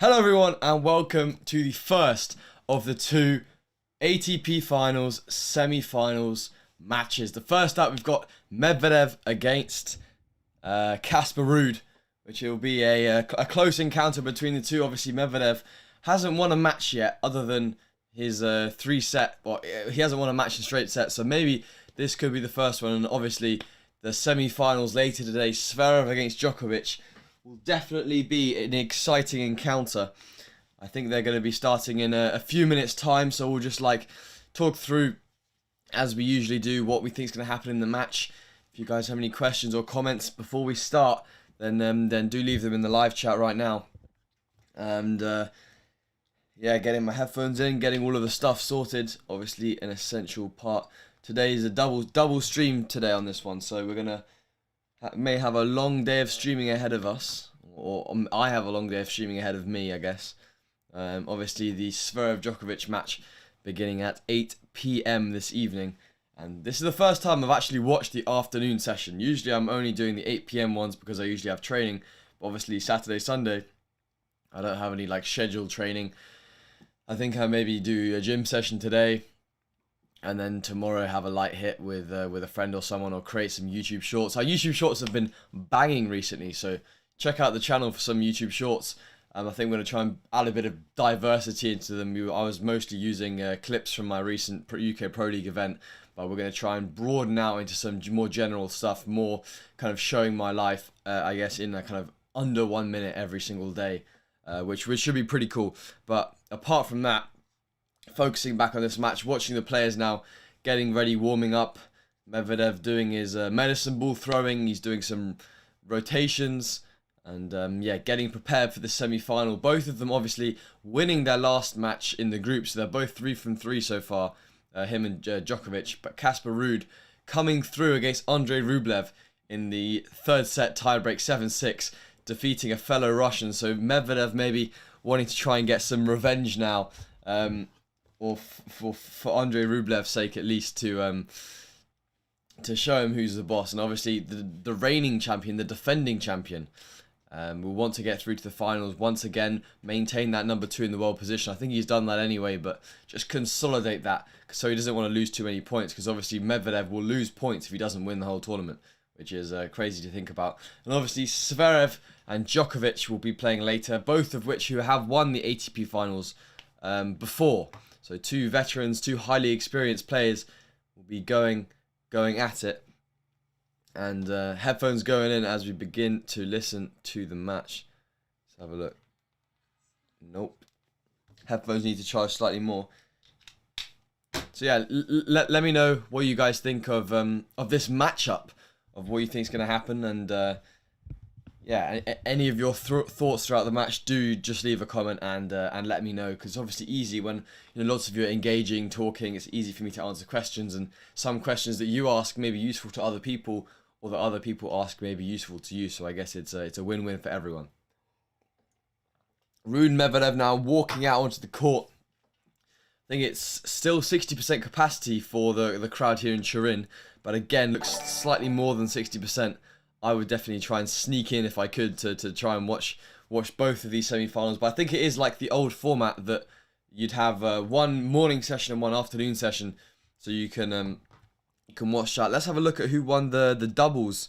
Hello everyone and welcome to the first of the two ATP Finals semi-finals matches. The first up we've got Medvedev against Casper Ruud, which will be a close encounter between the two. Obviously Medvedev hasn't won a match yet other than his he hasn't won a match in straight sets, so maybe this could be the first one. And obviously the semi-finals later today, Zverev against Djokovic, will definitely be an exciting encounter. I think they're going to be starting in a few minutes time, so we'll just talk through, as we usually do, what we think is going to happen in the match. If you guys have any questions or comments before we start, then do leave them in the live chat right now. And yeah, getting my headphones in, getting all of the stuff sorted, obviously an essential part. Today is a double stream today on this one, so we're gonna may have a long day of streaming ahead of us, or I have a long day of streaming ahead of me, I guess. Obviously the Zverev Djokovic match beginning at 8 PM this evening, and this is the first time I've actually watched the afternoon session. Usually I'm only doing the 8 PM ones because I usually have training, but obviously Saturday, Sunday I don't have any scheduled training. I think I maybe do a gym session today, and then tomorrow have a light hit with a friend or someone, or create some YouTube shorts. Our YouTube shorts have been banging recently, so check out the channel for some YouTube shorts. I think we're going to try and add a bit of diversity into them. I was mostly using clips from my recent UK Pro League event, but we're going to try and broaden out into some more general stuff, more kind of showing my life, I guess, in a kind of under 1 minute every single day, which should be pretty cool. But apart from that, focusing back on this match, watching the players now getting ready, warming up. Medvedev doing his medicine ball throwing. He's doing some rotations and yeah, getting prepared for the semi-final. Both of them obviously winning their last match in the group, so they're both 3 from 3 so far, him and Djokovic. But Casper Ruud coming through against Andrei Rublev in the third set tiebreak 7-6, defeating a fellow Russian. So Medvedev maybe wanting to try and get some revenge now, or for Andrei Rublev's sake at least, to show him who's the boss. And obviously the reigning champion, the defending champion, will want to get through to the finals once again, maintain that number 2 in the world position. I think he's done that anyway, but just consolidate that so he doesn't want to lose too many points, because obviously Medvedev will lose points if he doesn't win the whole tournament, which is crazy to think about. And obviously Zverev and Djokovic will be playing later, both of which who have won the ATP finals before. So two veterans, two highly experienced players will be going at it. And headphones going in as we begin to listen to the match. Let's have a look. Nope. Headphones need to charge slightly more. So yeah, let me know what you guys think of this matchup, of what you think is going to happen, and yeah, any of your thoughts throughout the match. Do just leave a comment and let me know, because it's obviously easy when lots of you are engaging, talking. It's easy for me to answer questions, and some questions that you ask may be useful to other people, or that other people ask may be useful to you. So I guess it's a win-win for everyone. Ruud Medvedev now walking out onto the court. I think it's still 60% capacity for the crowd here in Turin, but again looks slightly more than 60%. I would definitely try and sneak in if I could to try and watch both of these semi-finals. But I think it is like the old format that you'd have one morning session and one afternoon session, so you can watch that. Let's have a look at who won the doubles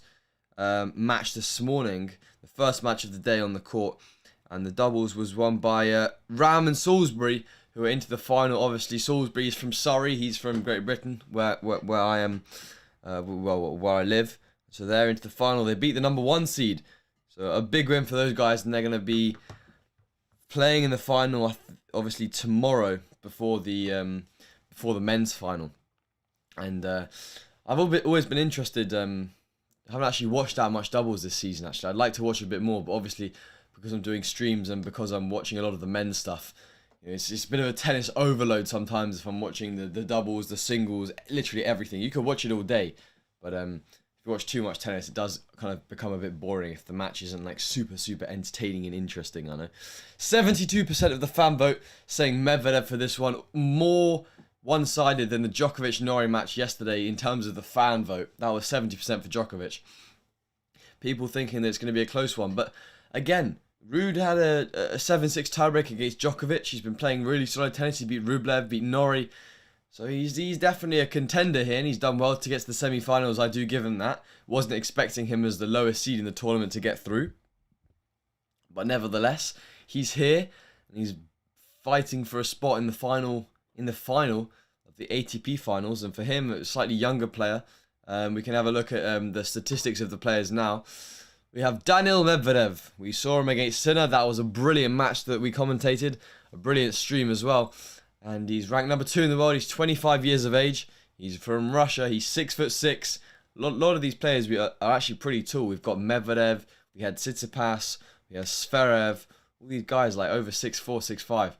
match this morning, the first match of the day on the court, and the doubles was won by Ram and Salisbury, who are into the final. Obviously Salisbury is from Surrey, he's from Great Britain, where I am, where I live. So they're into the final. They beat the number 1 seed. So a big win for those guys, and they're going to be playing in the final obviously tomorrow before the men's final. And I've always been interested. I haven't actually watched that much doubles this season. Actually, I'd like to watch a bit more, but obviously because I'm doing streams and because I'm watching a lot of the men's stuff, it's a bit of a tennis overload sometimes if I'm watching the doubles, the singles, literally everything. You could watch it all day, but if you watch too much tennis, it does kind of become a bit boring if the match isn't super entertaining and interesting. I know 72% of the fan vote saying Medvedev for this one, more one-sided than the Djokovic-Norrie match yesterday in terms of the fan vote. That was 70% for Djokovic. People thinking that it's going to be a close one, but again, RUUD had a 7-6 tiebreak against Djokovic. He's been playing really solid tennis. He beat Rublev, beat Norrie. So he's definitely a contender here, and he's done well to get to the semi-finals. I do give him that. Wasn't expecting him as the lowest seed in the tournament to get through. But nevertheless, he's here, and he's fighting for a spot in the final of the ATP finals. And for him, a slightly younger player, we can have a look at the statistics of the players now. We have Daniil Medvedev. We saw him against Sinner. That was a brilliant match that we commentated. A brilliant stream as well. And he's ranked number 2 in the world. He's 25 years of age. He's from Russia. He's 6'6". A lot of these players are actually pretty tall. We've got Medvedev. We had Tsitsipas. We have Zverev. All these guys like over 6'4", 6'5".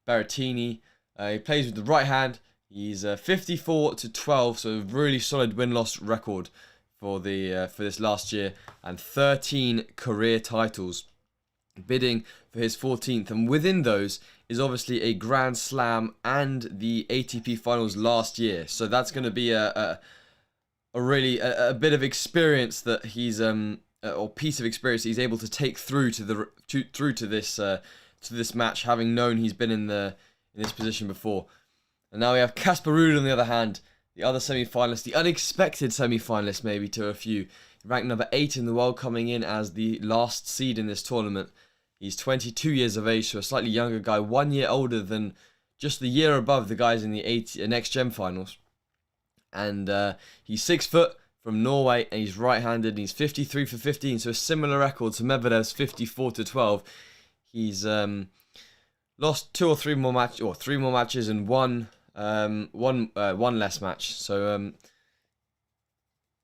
Berrettini. He plays with the right hand. He's 54-12, so a really solid win-loss record for this last year, and 13 career titles, bidding for his 14th. And within those is obviously a Grand Slam and the ATP Finals last year. So that's going to be a bit of experience that he's or piece of experience he's able to take through to this match, having known he's been in this position before. And now we have Casper Ruud on the other hand, the other semi-finalist, the unexpected semi-finalist maybe to a few. Ranked number 8 in the world, coming in as the last seed in this tournament. He's 22 years of age, so a slightly younger guy, 1 year older than just the year above the guys in the Next Gen finals. And he's 6 foot, from Norway, and he's right-handed, and he's 53 for 15, so a similar record to Medvedev's 54-12. He's lost 2 or 3 more matches, and one less match. So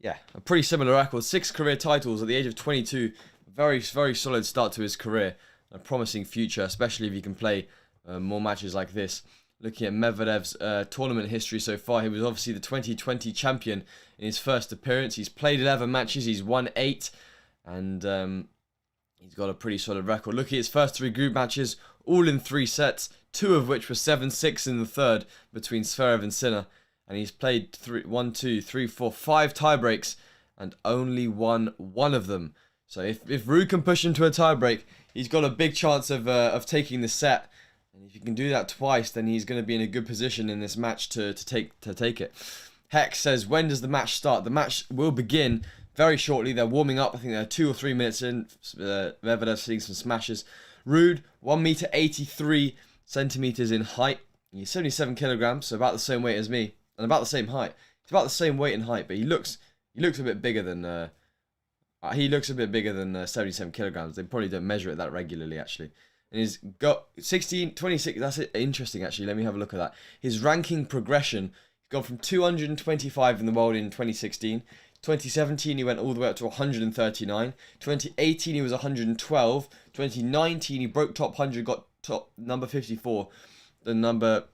yeah, a pretty similar record. 6 career titles at the age of 22. Very, very solid start to his career. A promising future, especially if he can play more matches like this. Looking at Medvedev's tournament history so far, he was obviously the 2020 champion in his first appearance. He's played 11 matches, he's won 8, and he's got a pretty solid record. Looking at his first 3 group matches, all in 3 sets, 2 of which were 7-6 in the third between Zverev and Sinner. And he's played 5 tiebreaks and only won 1 of them. So if RUUD can push him to a tiebreak, he's got a big chance of taking the set. And if he can do that twice, then he's going to be in a good position in this match to take it. Hex says, when does the match start? The match will begin very shortly. They're warming up. I think they're 2 or 3 minutes in. Medvedev seeing some smashes. RUUD, 1 meter 83 centimeters in height. He's 77 kilograms, so about the same weight as me, and about the same height. He's about the same weight and height, but he looks a bit bigger than 77 kilograms. They probably don't measure it that regularly, actually. And he's got 26. That's interesting, actually. Let me have a look at that. His ranking progression. He's gone from 225 in the world in 2016. 2017, he went all the way up to 139. 2018, he was 112. 2019, he broke top 100, got top number 54. The number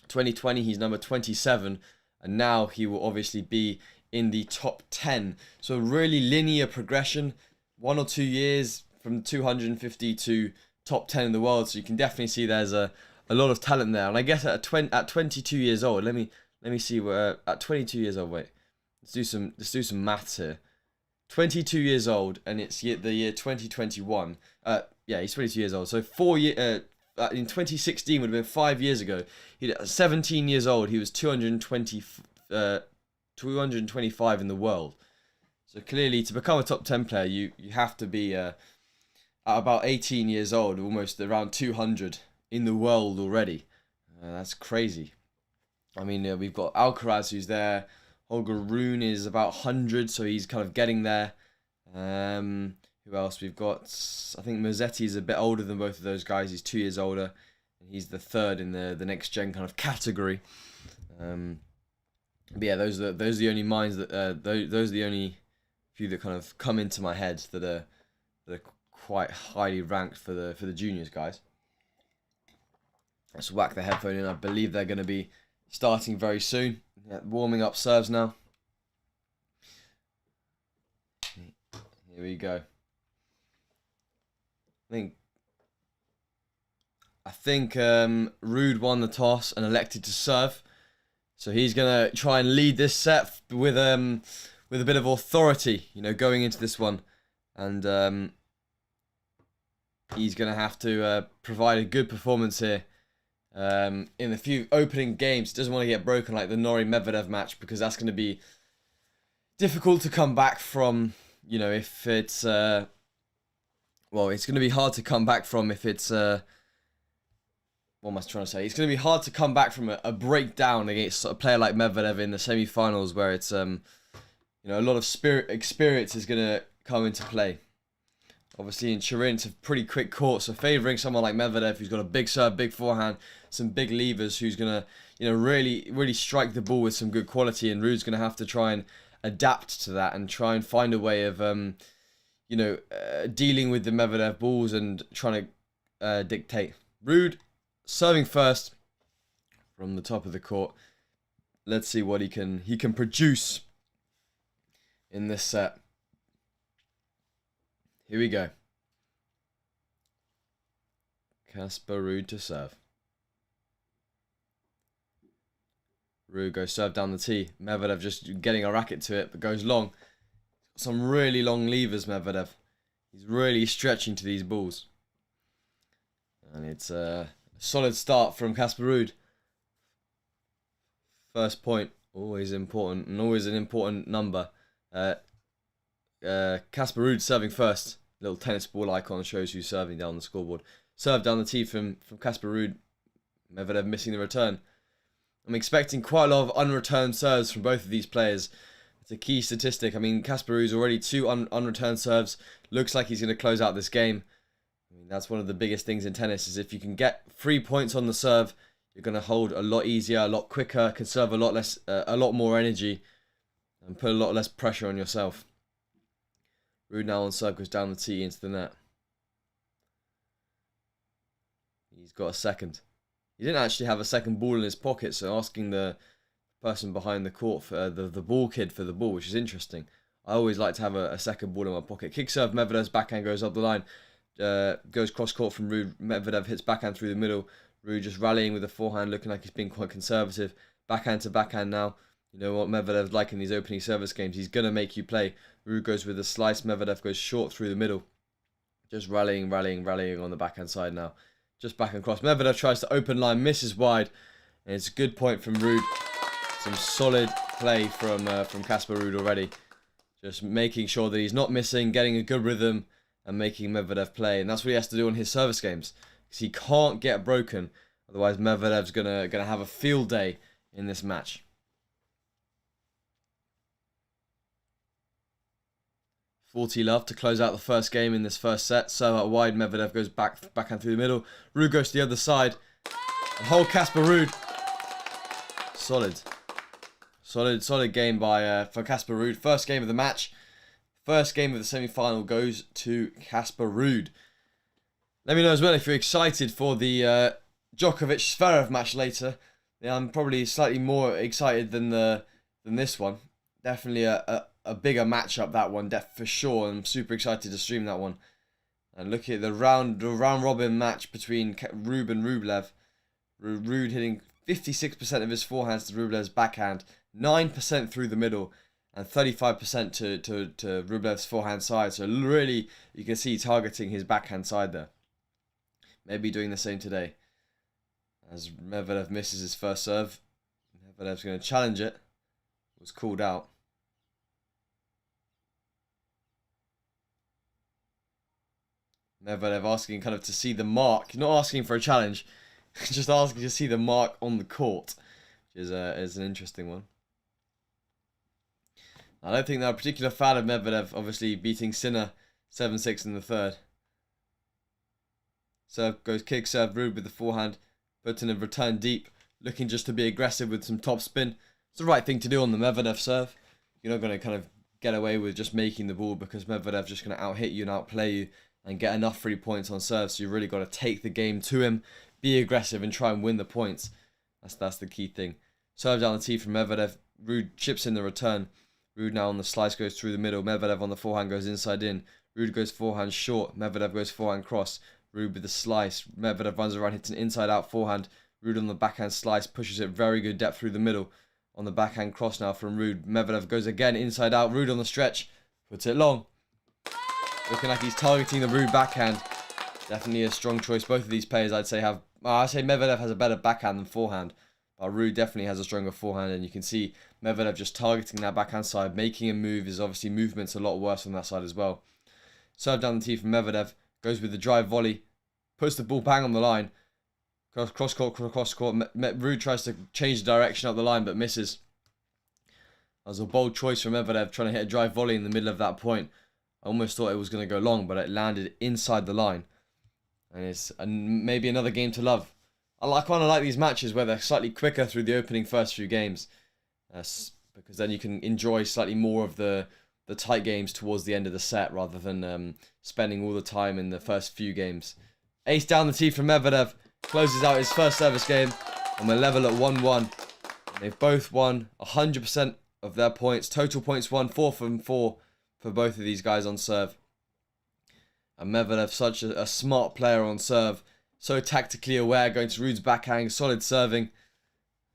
2020, he's number 27. And now he will obviously be in the top 10. So really linear progression. 1 or 2 years from 250 to top 10 in the world. So you can definitely see there's a lot of talent there. And I guess at 22 years old, let me see where at 22 years old. Wait, let's do some maths here. 22 years old, and it's the year 2021. Yeah, he's 22 years old. So 4 year in 2016 would have been 5 years ago. He's 17 years old. He was 225 in the world. So clearly, to become a top 10 player, you have to be at about 18 years old, almost around 200 in the world already. That's crazy. I mean, we've got Alcaraz who's there. Holger Rune is about 100, so he's kind of getting there. Who else? We've got, I think Musetti is a bit older than both of those guys. He's 2 years older. And he's the third in the next gen kind of category. But yeah, those are the only minds that those are the only few that kind of come into my head that are quite highly ranked for the juniors guys. Let's whack the headphone in. I believe they're going to be starting very soon. Yeah, warming up serves now. Here we go. I think RUUD won the toss and elected to serve. So he's going to try and lead this set with a bit of authority, going into this one. And he's going to have to provide a good performance here in the few opening games. He doesn't want to get broken like the Medvedev match, because that's going to be difficult to come back from. You know, if it's well, it's going to be hard to come back from if it's what am I trying to say? It's going to be hard to come back from a breakdown against a player like Medvedev in the semi-finals, where it's you know, a lot of experience is going to come into play. Obviously, in Turin, it's a pretty quick court, so favouring someone like Medvedev, who's got a big serve, big forehand, some big levers, who's going to, you know, really strike the ball with some good quality, and RUUD's going to have to try and adapt to that and try and find a way of, you know, dealing with the Medvedev balls and trying to dictate. RUUD serving first from the top of the court. Let's see what he can produce in this set. Here we go. Casper RUUD to serve. RUUD goes serve down the tee. Medvedev just getting a racket to it, but goes long. Some really long levers, Medvedev. He's really stretching to these balls. And it's a solid start from Casper RUUD. First point, always important, and always an important number. Casper RUUD serving first. Little tennis ball icon shows who's serving down the scoreboard. Serve down the tee from Casper RUUD. Medvedev missing the return. I'm expecting quite a lot of unreturned serves from both of these players. It's a key statistic. I mean, Casper RUUD's already 2 unreturned serves. Looks like he's going to close out this game. I mean, that's one of the biggest things in tennis, is if you can get 3 points on the serve, you're going to hold a lot easier, a lot quicker, conserve a lot more energy, and put a lot less pressure on yourself. RUUD now on serve, goes down the tee into the net. He's got a second. He didn't actually have a second ball in his pocket, so asking the person behind the court for the ball kid for the ball, which is interesting. I always like to have a second ball in my pocket. Kick serve, Medvedev's backhand goes up the line. Goes cross court from RUUD. Medvedev hits backhand through the middle. RUUD just rallying with the forehand, looking like he's being quite conservative. Backhand to backhand now. You know what Medvedev's like in these opening service games. He's going to make you play. RUUD goes with a slice. Medvedev goes short through the middle. Just rallying on the backhand side now. Just back and cross. Medvedev tries to open line, misses wide. And it's a good point from RUUD. Some solid play from Casper RUUD already. Just making sure that he's not missing, getting a good rhythm, and making Medvedev play. And that's what he has to do on his service games, because he can't get broken. Otherwise, Medvedev's gonna have a field day in this match. $40 love to close out the first game in this first set. Serve out wide. Medvedev goes backhand through the middle. RUUD goes to the other side. And hold Casper RUUD. Solid game by for Casper RUUD. First game of the match. First game of the semi-final goes to Casper RUUD. Let me know as well if you're excited for the Djokovic-Zverev match later. Yeah, I'm probably slightly more excited than this one. Definitely a bigger matchup, that one, for sure. I'm super excited to stream that one. And look at the round robin match between RUUD and Rublev. RUUD hitting 56% of his forehands to Rublev's backhand, 9% through the middle, and 35% to Rublev's forehand side. So really, you can see targeting his backhand side there. Maybe doing the same today. As Medvedev misses his first serve, Medvedev's going to challenge it. Was called out. Medvedev asking kind of to see the mark, not asking for a challenge, just asking to see the mark on the court, which is an interesting one. I don't think they're a particular fan of Medvedev, obviously beating Sinner 7-6 in the third. Serve goes kick serve, RUUD with the forehand, puts in a return deep, looking just to be aggressive with some top spin. It's the right thing to do on the Medvedev serve. You're not going to kind of get away with just making the ball, because Medvedev's just going to out-hit you and outplay you and get enough free points on serve. So you really got to take the game to him, be aggressive and try and win the points. That's the key thing. Serve down the tee from Medvedev. RUUD chips in the return. RUUD now on the slice goes through the middle. Medvedev on the forehand goes inside in. RUUD goes forehand short. Medvedev goes forehand cross. RUUD with the slice. Medvedev runs around, hits an inside out forehand. RUUD on the backhand slice, pushes it very good depth through the middle. On the backhand cross now from RUUD. Medvedev goes again inside out. RUUD on the stretch. Puts it long. Looking like he's targeting the RUUD backhand. Definitely a strong choice. Both of these players, I'd say, have... I'd say Medvedev has a better backhand than forehand. But RUUD definitely has a stronger forehand. And you can see Medvedev just targeting that backhand side. Making a move is obviously movement's a lot worse on that side as well. Serve down the tee from Medvedev. Goes with the drive volley. Puts the ball bang on the line. Cross court. RUUD tries to change the direction up the line but misses. That was a bold choice from Medvedev, trying to hit a drive volley in the middle of that point. I almost thought it was going to go long, but it landed inside the line. And it's maybe another game to love. I kind of like these matches where they're slightly quicker through the opening first few games. Because then you can enjoy slightly more of the tight games towards the end of the set rather than spending all the time in the first few games. Ace down the tee from Medvedev. Closes out his first service game. And we're level at 1-1. They've both won 100% of their points. Total points won 4 from 4 for both of these guys on serve. And Medvedev, such a smart player on serve. So tactically aware, going to RUUD's backhand, solid serving.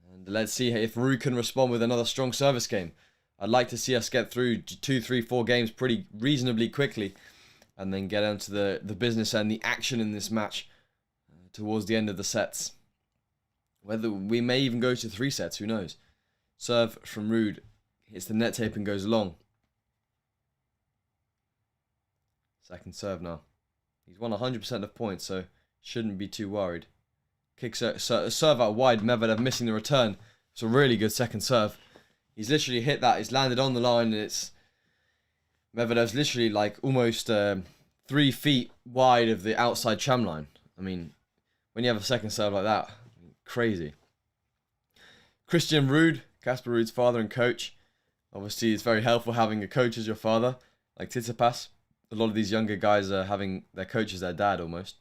And let's see if RUUD can respond with another strong service game. I'd like to see us get through 2, 3, 4 games pretty reasonably quickly. And then get onto the business and the action in this match towards the end of the sets. Whether we may even go to 3 sets, who knows. Serve from RUUD. Hits the net tape and goes long. Second serve now. He's won 100% of points, so shouldn't be too worried. Kick serve out wide. Medvedev missing the return. It's a really good second serve. He's literally hit that. He's landed on the line, and it's Medvedev's literally like almost 3 feet wide of the outside tram line. I mean, when you have a second serve like that, crazy. Christian RUUD, Casper RUUD's father and coach. Obviously, it's very helpful having a coach as your father, like Tsitsipas. A lot of these younger guys are having their coach as their dad almost.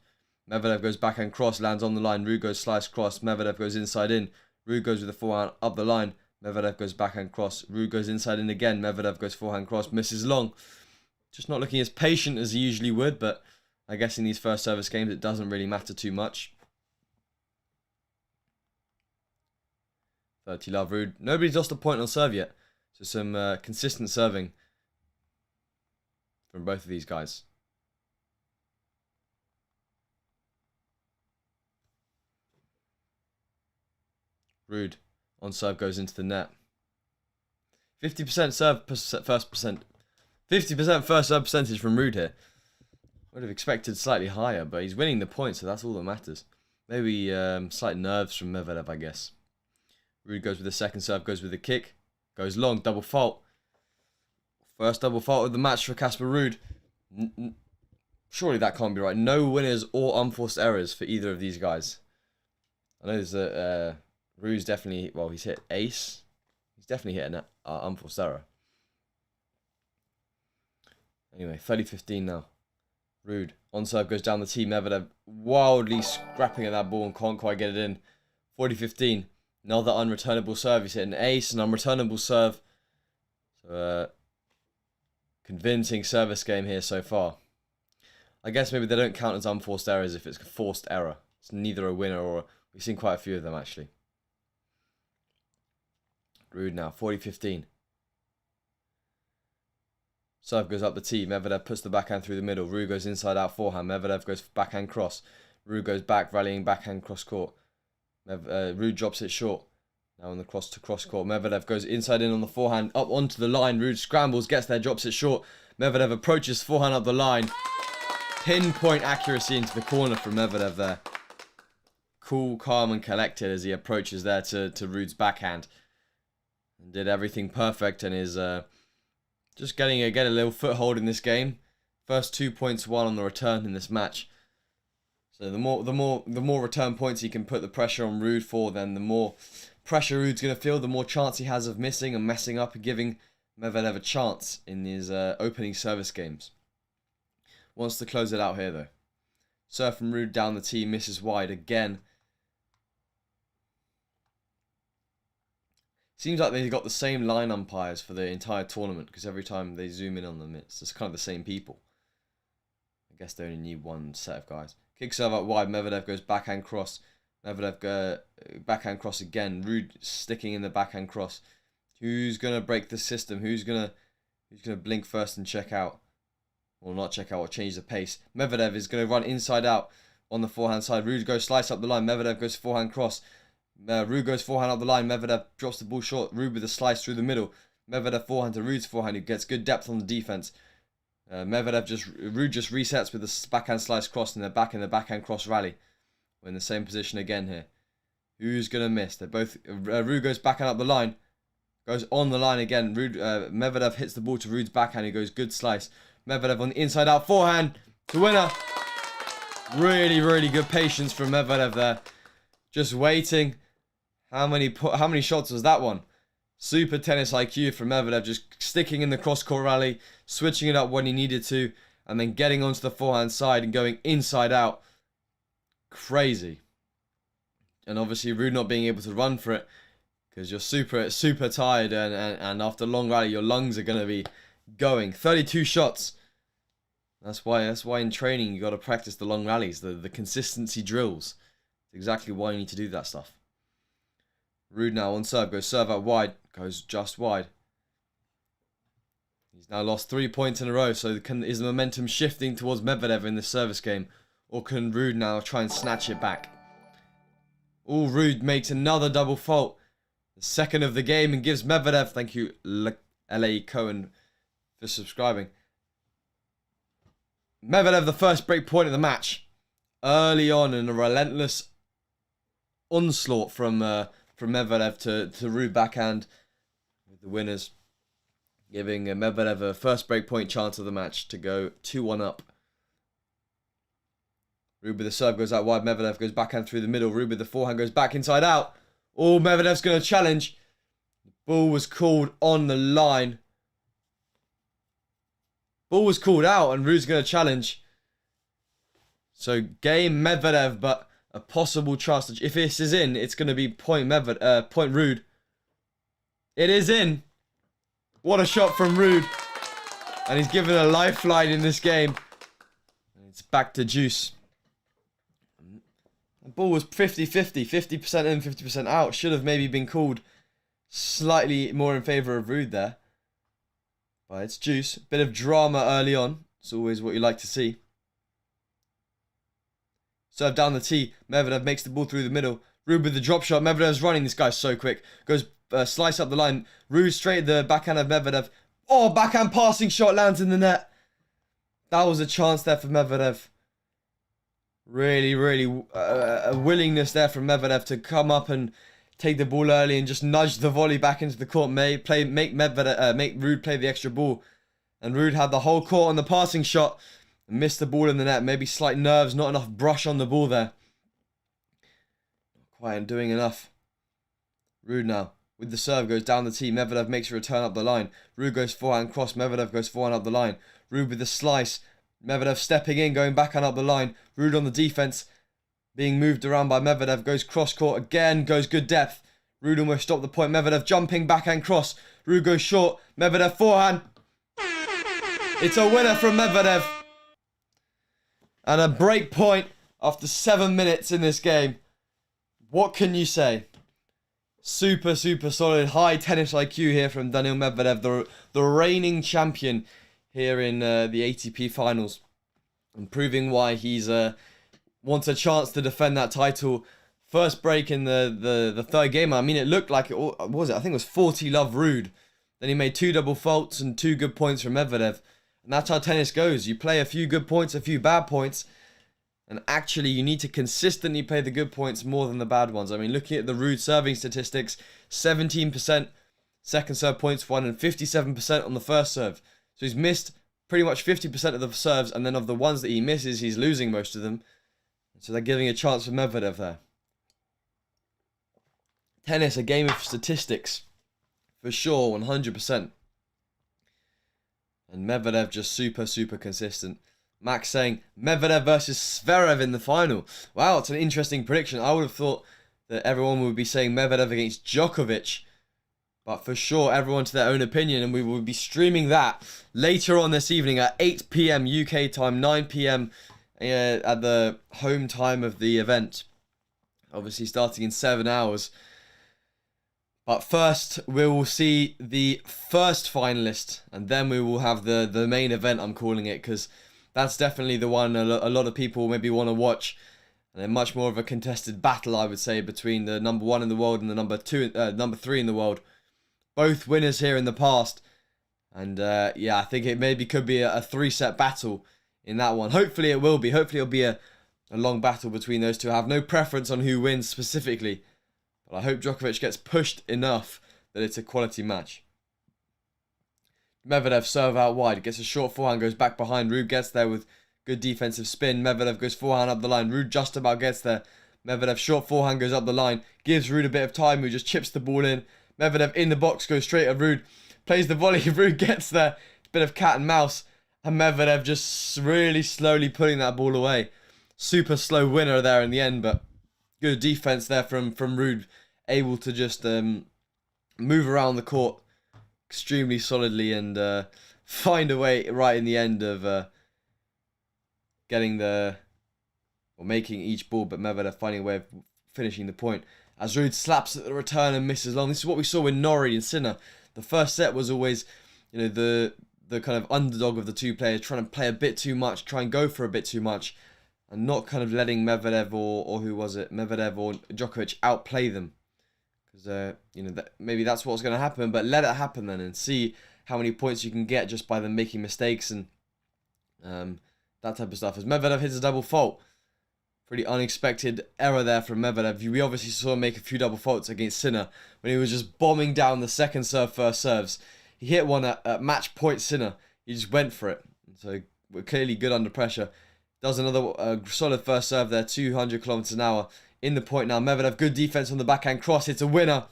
Medvedev goes backhand cross, lands on the line. RUUD goes slice cross. Medvedev goes inside in. RUUD goes with the forehand up the line. Medvedev goes backhand cross. RUUD goes inside in again. Medvedev goes forehand cross. Misses long. Just not looking as patient as he usually would, but I guess in these first service games it doesn't really matter too much. 30 love RUUD. Nobody's lost a point on serve yet. So some consistent serving from both of these guys. RUUD on serve goes into the net. 50% serve first percent. 50% first serve percentage from RUUD here. Would have expected slightly higher, but he's winning the point, so that's all that matters. Maybe slight nerves from Medvedev, I guess. RUUD goes with the second serve, goes with the kick. Goes long, double fault. First double fault of the match for Casper RUUD. Surely that can't be right. No winners or unforced errors for either of these guys. I know there's RUUD's definitely, well, he's hit ace. He's definitely hit an unforced error. Anyway, 30-15 now. RUUD on serve goes down the tee. Medvedev wildly scrapping at that ball and can't quite get it in. 40-15. Another unreturnable serve. He's hit an ace, an unreturnable serve. So, convincing service game here so far. I guess maybe they don't count as unforced errors if it's a forced error. It's neither a winner or... We've seen quite a few of them, actually. RUUD now, 40-15. Serve goes up the tee. Medvedev puts the backhand through the middle. RUUD goes inside out forehand. Medvedev goes backhand cross. RUUD goes back, rallying backhand cross court. RUUD drops it short. Now on the cross to cross court. Medvedev goes inside in on the forehand, up onto the line. RUUD scrambles, gets there, drops it short. Medvedev approaches forehand up the line. Pinpoint accuracy into the corner from Medvedev there. Cool, calm and collected as he approaches there to RUUD's backhand. And did everything perfect and is just get a little foothold in this game. First 2 points won on the return in this match. So the more return points he can put the pressure on RUUD for, then the more pressure RUUD's going to feel, the more chance he has of missing and messing up and giving Medvedev a chance in his opening service games. Wants to close it out here though. Serve from RUUD down the tee, misses wide again. Seems like they've got the same line umpires for the entire tournament because every time they zoom in on them, it's just kind of the same people. I guess they only need one set of guys. Kick serve out wide. Medvedev goes backhand cross. Medvedev backhand cross again. RUUD sticking in the backhand cross. Who's gonna break the system? Who's gonna blink first and check out? Or not check out or change the pace. Medvedev is going to run inside out on the forehand side. RUUD goes slice up the line. Medvedev goes forehand cross. RUUD goes forehand up the line. Medvedev drops the ball short. RUUD with a slice through the middle. Medvedev forehand to RUUD's forehand, who gets good depth on the defense. RUUD just resets with a backhand slice cross, and they're back in the backhand cross rally. We're in the same position again here. Who's going to miss? They're both... RUUD goes backhand up the line. Goes on the line again. Medvedev hits the ball to RUUD's backhand. He goes good slice. Medvedev on the inside out forehand to winner. Really, really good patience from Medvedev there. Just waiting. How many shots was that one? Super tennis IQ from Medvedev, just sticking in the cross-court rally, switching it up when he needed to, and then getting onto the forehand side and going inside out. Crazy. And obviously RUUD not being able to run for it because you're super tired, and after a long rally your lungs are going to be going. 32 shots. That's why in training you got to practice the long rallies, the consistency drills. It's exactly why you need to do that stuff. RUUD now on serve, goes serve out wide, goes just wide. He's now lost 3 points in a row, so is the momentum shifting towards Medvedev in this service game? Or can RUUD now try and snatch it back? Oh, RUUD makes another double fault. The second of the game, and gives Medvedev, thank you LA Cohen for subscribing. Medvedev the first break point of the match. Early on in a relentless onslaught from Medvedev to RUUD backhand with the winners, giving Medvedev a first break point chance of the match to go 2-1 up. RUUD with the serve goes out wide. Medvedev goes backhand through the middle. RUUD with the forehand goes back inside out. Oh, Medvedev's going to challenge. The ball was called on the line. Ball was called out and RUUD's going to challenge. So game Medvedev, but a possible chance. If this is in, it's going to be point RUUD. It is in. What a shot from RUUD. And he's given a lifeline in this game. It's back to juice. The ball was 50-50. 50% in, 50% out. Should have maybe been called slightly more in favour of RUUD there. But it's juice. Bit of drama early on. It's always what you like to see. Serve down the tee. Medvedev makes the ball through the middle. RUUD with the drop shot. Medvedev's running. This guy's so quick. Goes slice up the line. RUUD straight at the backhand of Medvedev. Oh, backhand passing shot lands in the net. That was a chance there for Medvedev. Really, really a willingness there from Medvedev to come up and take the ball early and just nudge the volley back into the court. Make RUUD play the extra ball. And RUUD had the whole court on the passing shot. Missed the ball in the net. Maybe slight nerves, not enough brush on the ball there. Not quite doing enough. RUUD now with the serve goes down the tee. Medvedev makes a return up the line. RUUD goes forehand cross. Medvedev goes forehand up the line. RUUD with the slice. Medvedev stepping in, going backhand up the line. RUUD on the defense, being moved around by Medvedev. Goes cross court again. Goes good depth. RUUD almost stopped the point. Medvedev jumping backhand cross. RUUD goes short. Medvedev forehand. It's a winner from Medvedev. And a break point after 7 minutes in this game. What can you say? Super, super solid. High tennis IQ here from Daniil Medvedev, the reigning champion here in the ATP finals. And proving why he's wants a chance to defend that title. First break in the third game. I mean, it looked like what was it? I think it was 40-love RUUD. Then he made 2 double faults and 2 good points from Medvedev. And that's how tennis goes. You play a few good points, a few bad points. And actually, you need to consistently play the good points more than the bad ones. I mean, looking at the RUUD serving statistics, 17% second serve points won and 57% on the first serve. So he's missed pretty much 50% of the serves. And then of the ones that he misses, he's losing most of them. So they're giving a chance for Medvedev there. Tennis, a game of statistics. For sure, 100%. And Medvedev just super, super consistent. Max saying Medvedev versus Zverev in the final. Wow, it's an interesting prediction. I would have thought that everyone would be saying Medvedev against Djokovic. But for sure, everyone to their own opinion. And we will be streaming that later on this evening at 8 PM UK time, 9 PM at the home time of the event. Obviously starting in 7 hours. But first, we will see the first finalist, and then we will have the main event, I'm calling it, because that's definitely the one a lot of people maybe want to watch. And they're much more of a contested battle, I would say, between the number 1 in the world and the number 3 in the world. Both winners here in the past. And yeah, I think it maybe could be a 3-set battle in that one. Hopefully it will be. Hopefully it'll be a long battle between those two. I have no preference on who wins specifically. But I hope Djokovic gets pushed enough that it's a quality match. Medvedev serve out wide. Gets a short forehand, goes back behind. RUUD gets there with good defensive spin. Medvedev goes forehand up the line. RUUD just about gets there. Medvedev short forehand goes up the line. Gives RUUD a bit of time, who just chips the ball in. Medvedev in the box, goes straight at RUUD. Plays the volley. RUUD gets there. Bit of cat and mouse. And Medvedev just really slowly putting that ball away. Super slow winner there in the end, but good defense there from RUUD. Able to just move around the court extremely solidly and find a way right in the end of getting or making each ball, but Medvedev finding a way of finishing the point. As RUUD slaps at the return and misses long. This is what we saw with Norrie and Sinner. The first set was always, you know, the kind of underdog of the two players, trying to play a bit too much, try and go for a bit too much, and not kind of letting Medvedev or who was it, Medvedev or Djokovic outplay them. Because, you know, maybe that's what's going to happen, but let it happen then and see how many points you can get just by them making mistakes and that type of stuff. As Medvedev hits a double fault. Pretty unexpected error there from Medvedev. We obviously saw him make a few double faults against Sinner when he was just bombing down the second serve, first serves. He hit one at match point Sinner. He just went for it. So we're clearly good under pressure. Does another solid first serve there, 200 kilometers an hour. In the point now, Medvedev, good defense on the backhand cross. It's a winner.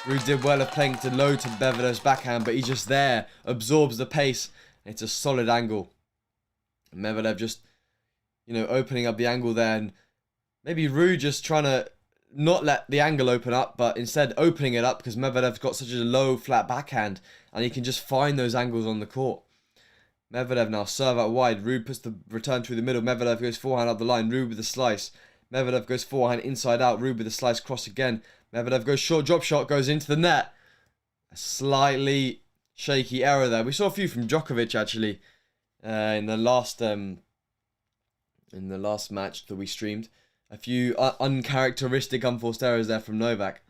RUUD did well of playing to low to Medvedev's backhand, but he's just there, absorbs the pace. It's a solid angle. Medvedev just, you know, opening up the angle there, and maybe RUUD just trying to not let the angle open up, but instead opening it up because Medvedev's got such a low, flat backhand, and he can just find those angles on the court. Medvedev now serve out wide. RUUD puts the return through the middle. Medvedev goes forehand up the line. RUUD with the slice. Medvedev goes forehand inside out. RUUD with the slice cross again. Medvedev goes short drop shot, goes into the net. A slightly shaky error there. We saw a few from Djokovic actually in the last match that we streamed. A few uncharacteristic unforced errors there from Novak.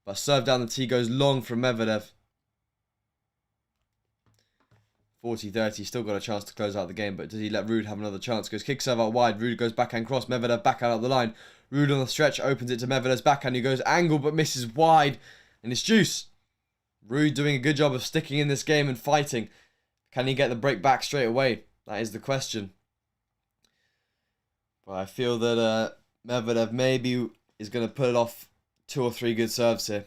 But serve down the tee goes long from Medvedev. 40-30, still got a chance to close out the game, but does he let RUUD have another chance? Goes kick serve out wide, RUUD goes backhand cross, Medvedev backhand up the line. RUUD on the stretch, opens it to Medvedev's backhand, he goes angle but misses wide, and it's juice. RUUD doing a good job of sticking in this game and fighting. Can he get the break back straight away? That is the question. But I feel that Medvedev maybe is going to put it off 2 or 3 good serves here.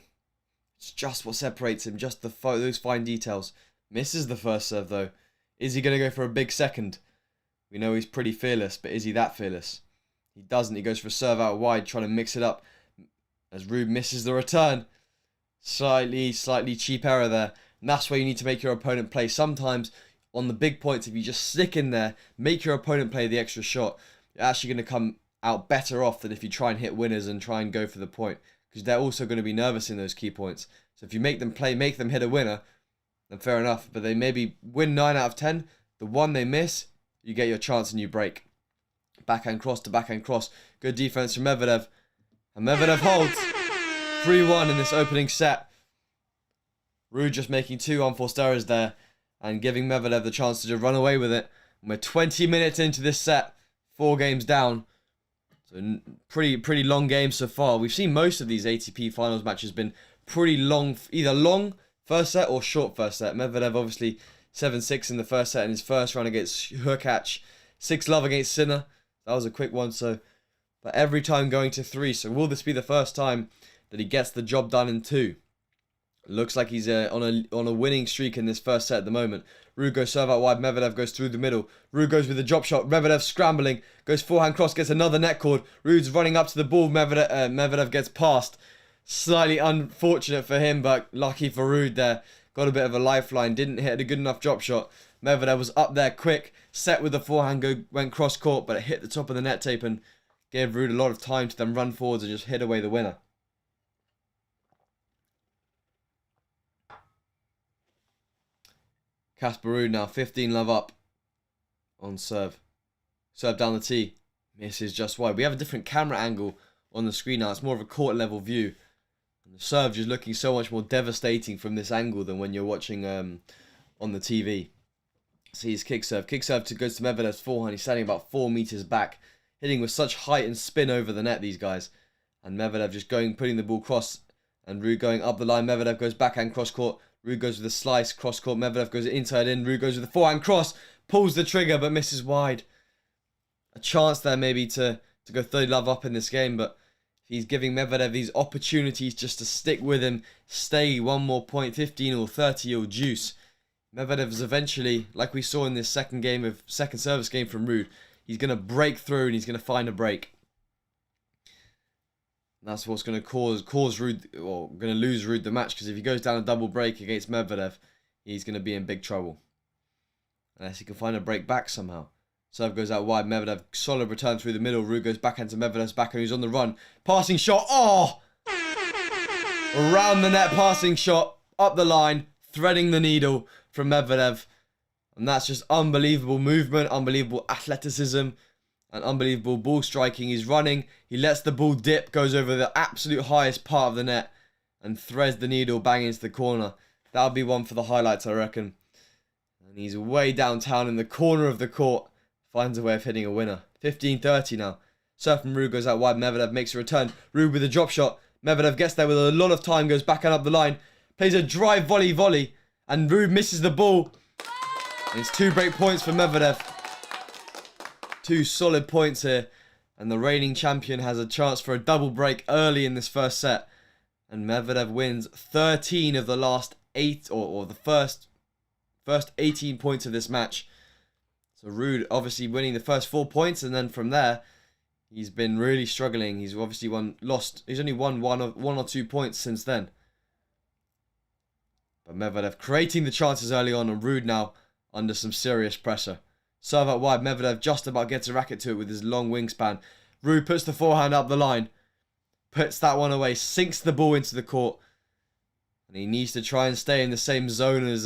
It's just what separates him, just those fine details. Misses the first serve though. Is he going to go for a big second? We know he's pretty fearless, but is he that fearless? He doesn't. He goes for a serve out wide, trying to mix it up. As RUUD misses the return. Slightly cheap error there. And that's where you need to make your opponent play. Sometimes on the big points, if you just stick in there, make your opponent play the extra shot, you're actually going to come out better off than if you try and hit winners and try and go for the point. Because they're also going to be nervous in those key points. So if you make them play, make them hit a winner, then fair enough. But they maybe win 9 out of 10. The one they miss, you get your chance and you break. Backhand cross to backhand cross. Good defense from Medvedev. And Medvedev holds 3-1 in this opening set. RUUD just making 2 unforced errors there and giving Medvedev the chance to just run away with it. And we're 20 minutes into this set. 4 games down. So pretty long games so far. We've seen most of these ATP finals matches been pretty long, either long first set or short first set. Medvedev obviously 7-6 in the first set in his first run against Hurkacz. 6-love against Sinner. That was a quick one. So, but every time going to 3. So will this be the first time that he gets the job done in 2? Looks like he's on a winning streak in this first set at the moment. RUUD goes serve out wide. Medvedev goes through the middle. RUUD goes with a drop shot. Medvedev scrambling. Goes forehand cross. Gets another net cord. RUUD's running up to the ball. Medvedev gets past. Slightly unfortunate for him, but lucky for RUUD there. Got a bit of a lifeline. Didn't hit a good enough drop shot. Medvedev was up there quick. Set with the forehand. Went cross court, but it hit the top of the net tape and gave RUUD a lot of time to then run forwards and just hit away the winner. Casper Ruud now, 15 love up on serve. Serve down the tee. Misses just wide. We have a different camera angle on the screen now. It's more of a court level view. And the serve just looking so much more devastating from this angle than when you're watching on the TV. See his kick serve. Kick serve goes to Medvedev's forehand. He's standing about 4 meters back. Hitting with such height and spin over the net, these guys. And Medvedev just putting the ball cross. And Ruud going up the line. Medvedev goes backhand cross court. Ruud goes with a slice cross court. Medvedev goes inside in. Ruud goes with the forehand cross. Pulls the trigger but misses wide. A chance there maybe to go 30 love up in this game, but he's giving Medvedev these opportunities just to stick with him, stay one more point, 15 or 30 or juice. Medvedev is eventually, like we saw in this second service game from Ruud, he's going to break through and he's going to find a break. And that's what's going to cause Ruud, or going to lose Ruud the match, because if he goes down a double break against Medvedev, he's going to be in big trouble. Unless he can find a break back somehow. Serve goes out wide. Medvedev, solid return through the middle. Ruud goes backhand to Medvedev's backhand, who's on the run. Passing shot. Oh! Around the net passing shot. Up the line. Threading the needle from Medvedev. And that's just unbelievable movement, unbelievable athleticism, and unbelievable ball striking. He's running. He lets the ball dip, goes over the absolute highest part of the net, and threads the needle bang into the corner. That'll be one for the highlights, I reckon. And he's way downtown in the corner of the court. Finds a way of hitting a winner. 15-30 now. Serve from Ruud goes out wide. Medvedev makes a return. Ruud with a drop shot. Medvedev gets there with a lot of time. Goes back and up the line. Plays a drive volley. And Ruud misses the ball. And it's 2 break points for Medvedev. 2 solid points here. And the reigning champion has a chance for a double break early in this first set. And Medvedev wins 13 of the last 8, or the first 18 points of this match. So Ruud obviously winning the first 4 points, and then from there, he's been really struggling. He's obviously he's only won one or 2 points since then. But Medvedev creating the chances early on, and Ruud now under some serious pressure. Serve out wide. Medvedev just about gets a racket to it with his long wingspan. Ruud puts the forehand up the line. Puts that one away. Sinks the ball into the court. And he needs to try and stay in the same zone as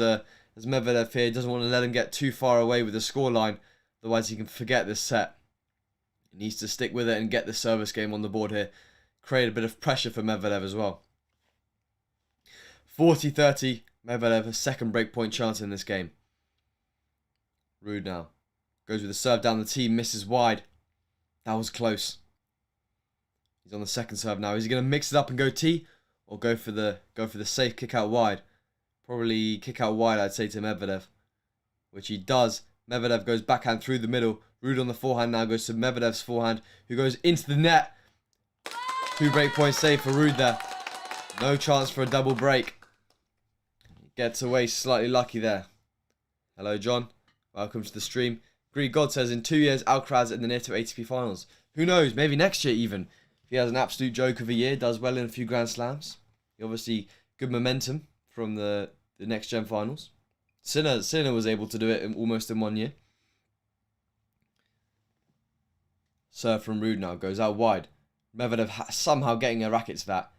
Medvedev here. He doesn't want to let him get too far away with the scoreline. Otherwise he can forget this set. He needs to stick with it and get the service game on the board here. Create a bit of pressure for Medvedev as well. 40-30. Medvedev a second break point chance in this game. Ruud now. Goes with a serve down the tee. Misses wide. That was close. He's on the second serve now. Is he going to mix it up and go tee? Or go for the safe kick out wide? Probably kick out wide, I'd say, to Medvedev. Which he does. Medvedev goes backhand through the middle. Ruud on the forehand now goes to Medvedev's forehand, who goes into the net. 2 break points save for Ruud there. No chance for a double break. Gets away slightly lucky there. Hello, John. Welcome to the stream. Greek God says, in 2 years, Alcaraz in the near to ATP finals. Who knows? Maybe next year even. If he has an absolute joke of a year, does well in a few Grand Slams. He obviously good momentum from the next gen finals. Sinner was able to do it almost in 1 year. Serve from Ruud now goes out wide. Medvedev somehow getting a racket to that.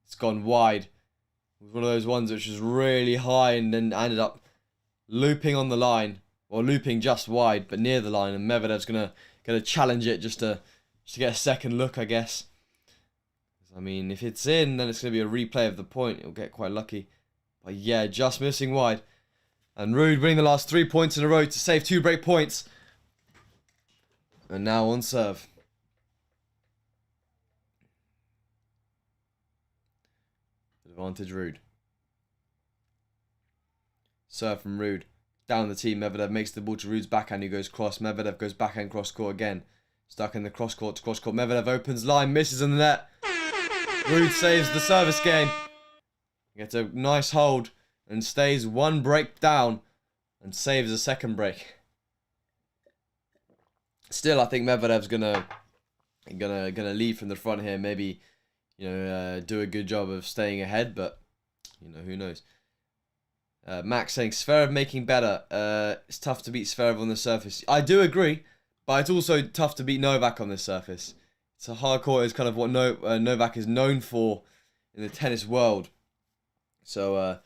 It's gone wide. It was one of those ones which was really high and then ended up looping on the line, or looping just wide but near the line, and Medvedev's gonna challenge it just to get a second look, I guess. I mean, if it's in, then it's gonna be a replay of the point. He'll get quite lucky. But yeah, just missing wide. And Ruud winning the last 3 points in a row to save 2 break points. And now on serve. Advantage Ruud. Serve from Ruud. Down the tee, Medvedev makes the ball to Ruud's backhand, who goes cross. Medvedev goes backhand cross court again. Stuck in the cross court to cross court. Medvedev opens line, misses in the net. Ruud saves the service game. Gets a nice hold and stays 1 break down and saves a second break. Still, I think Medvedev's gonna lead from the front here. Maybe, do a good job of staying ahead, but who knows. Max saying Zverev making better. It's tough to beat Zverev on the surface. I do agree, but it's also tough to beat Novak on this surface. It's a hard court. Is kind of what Novak is known for in the tennis world. So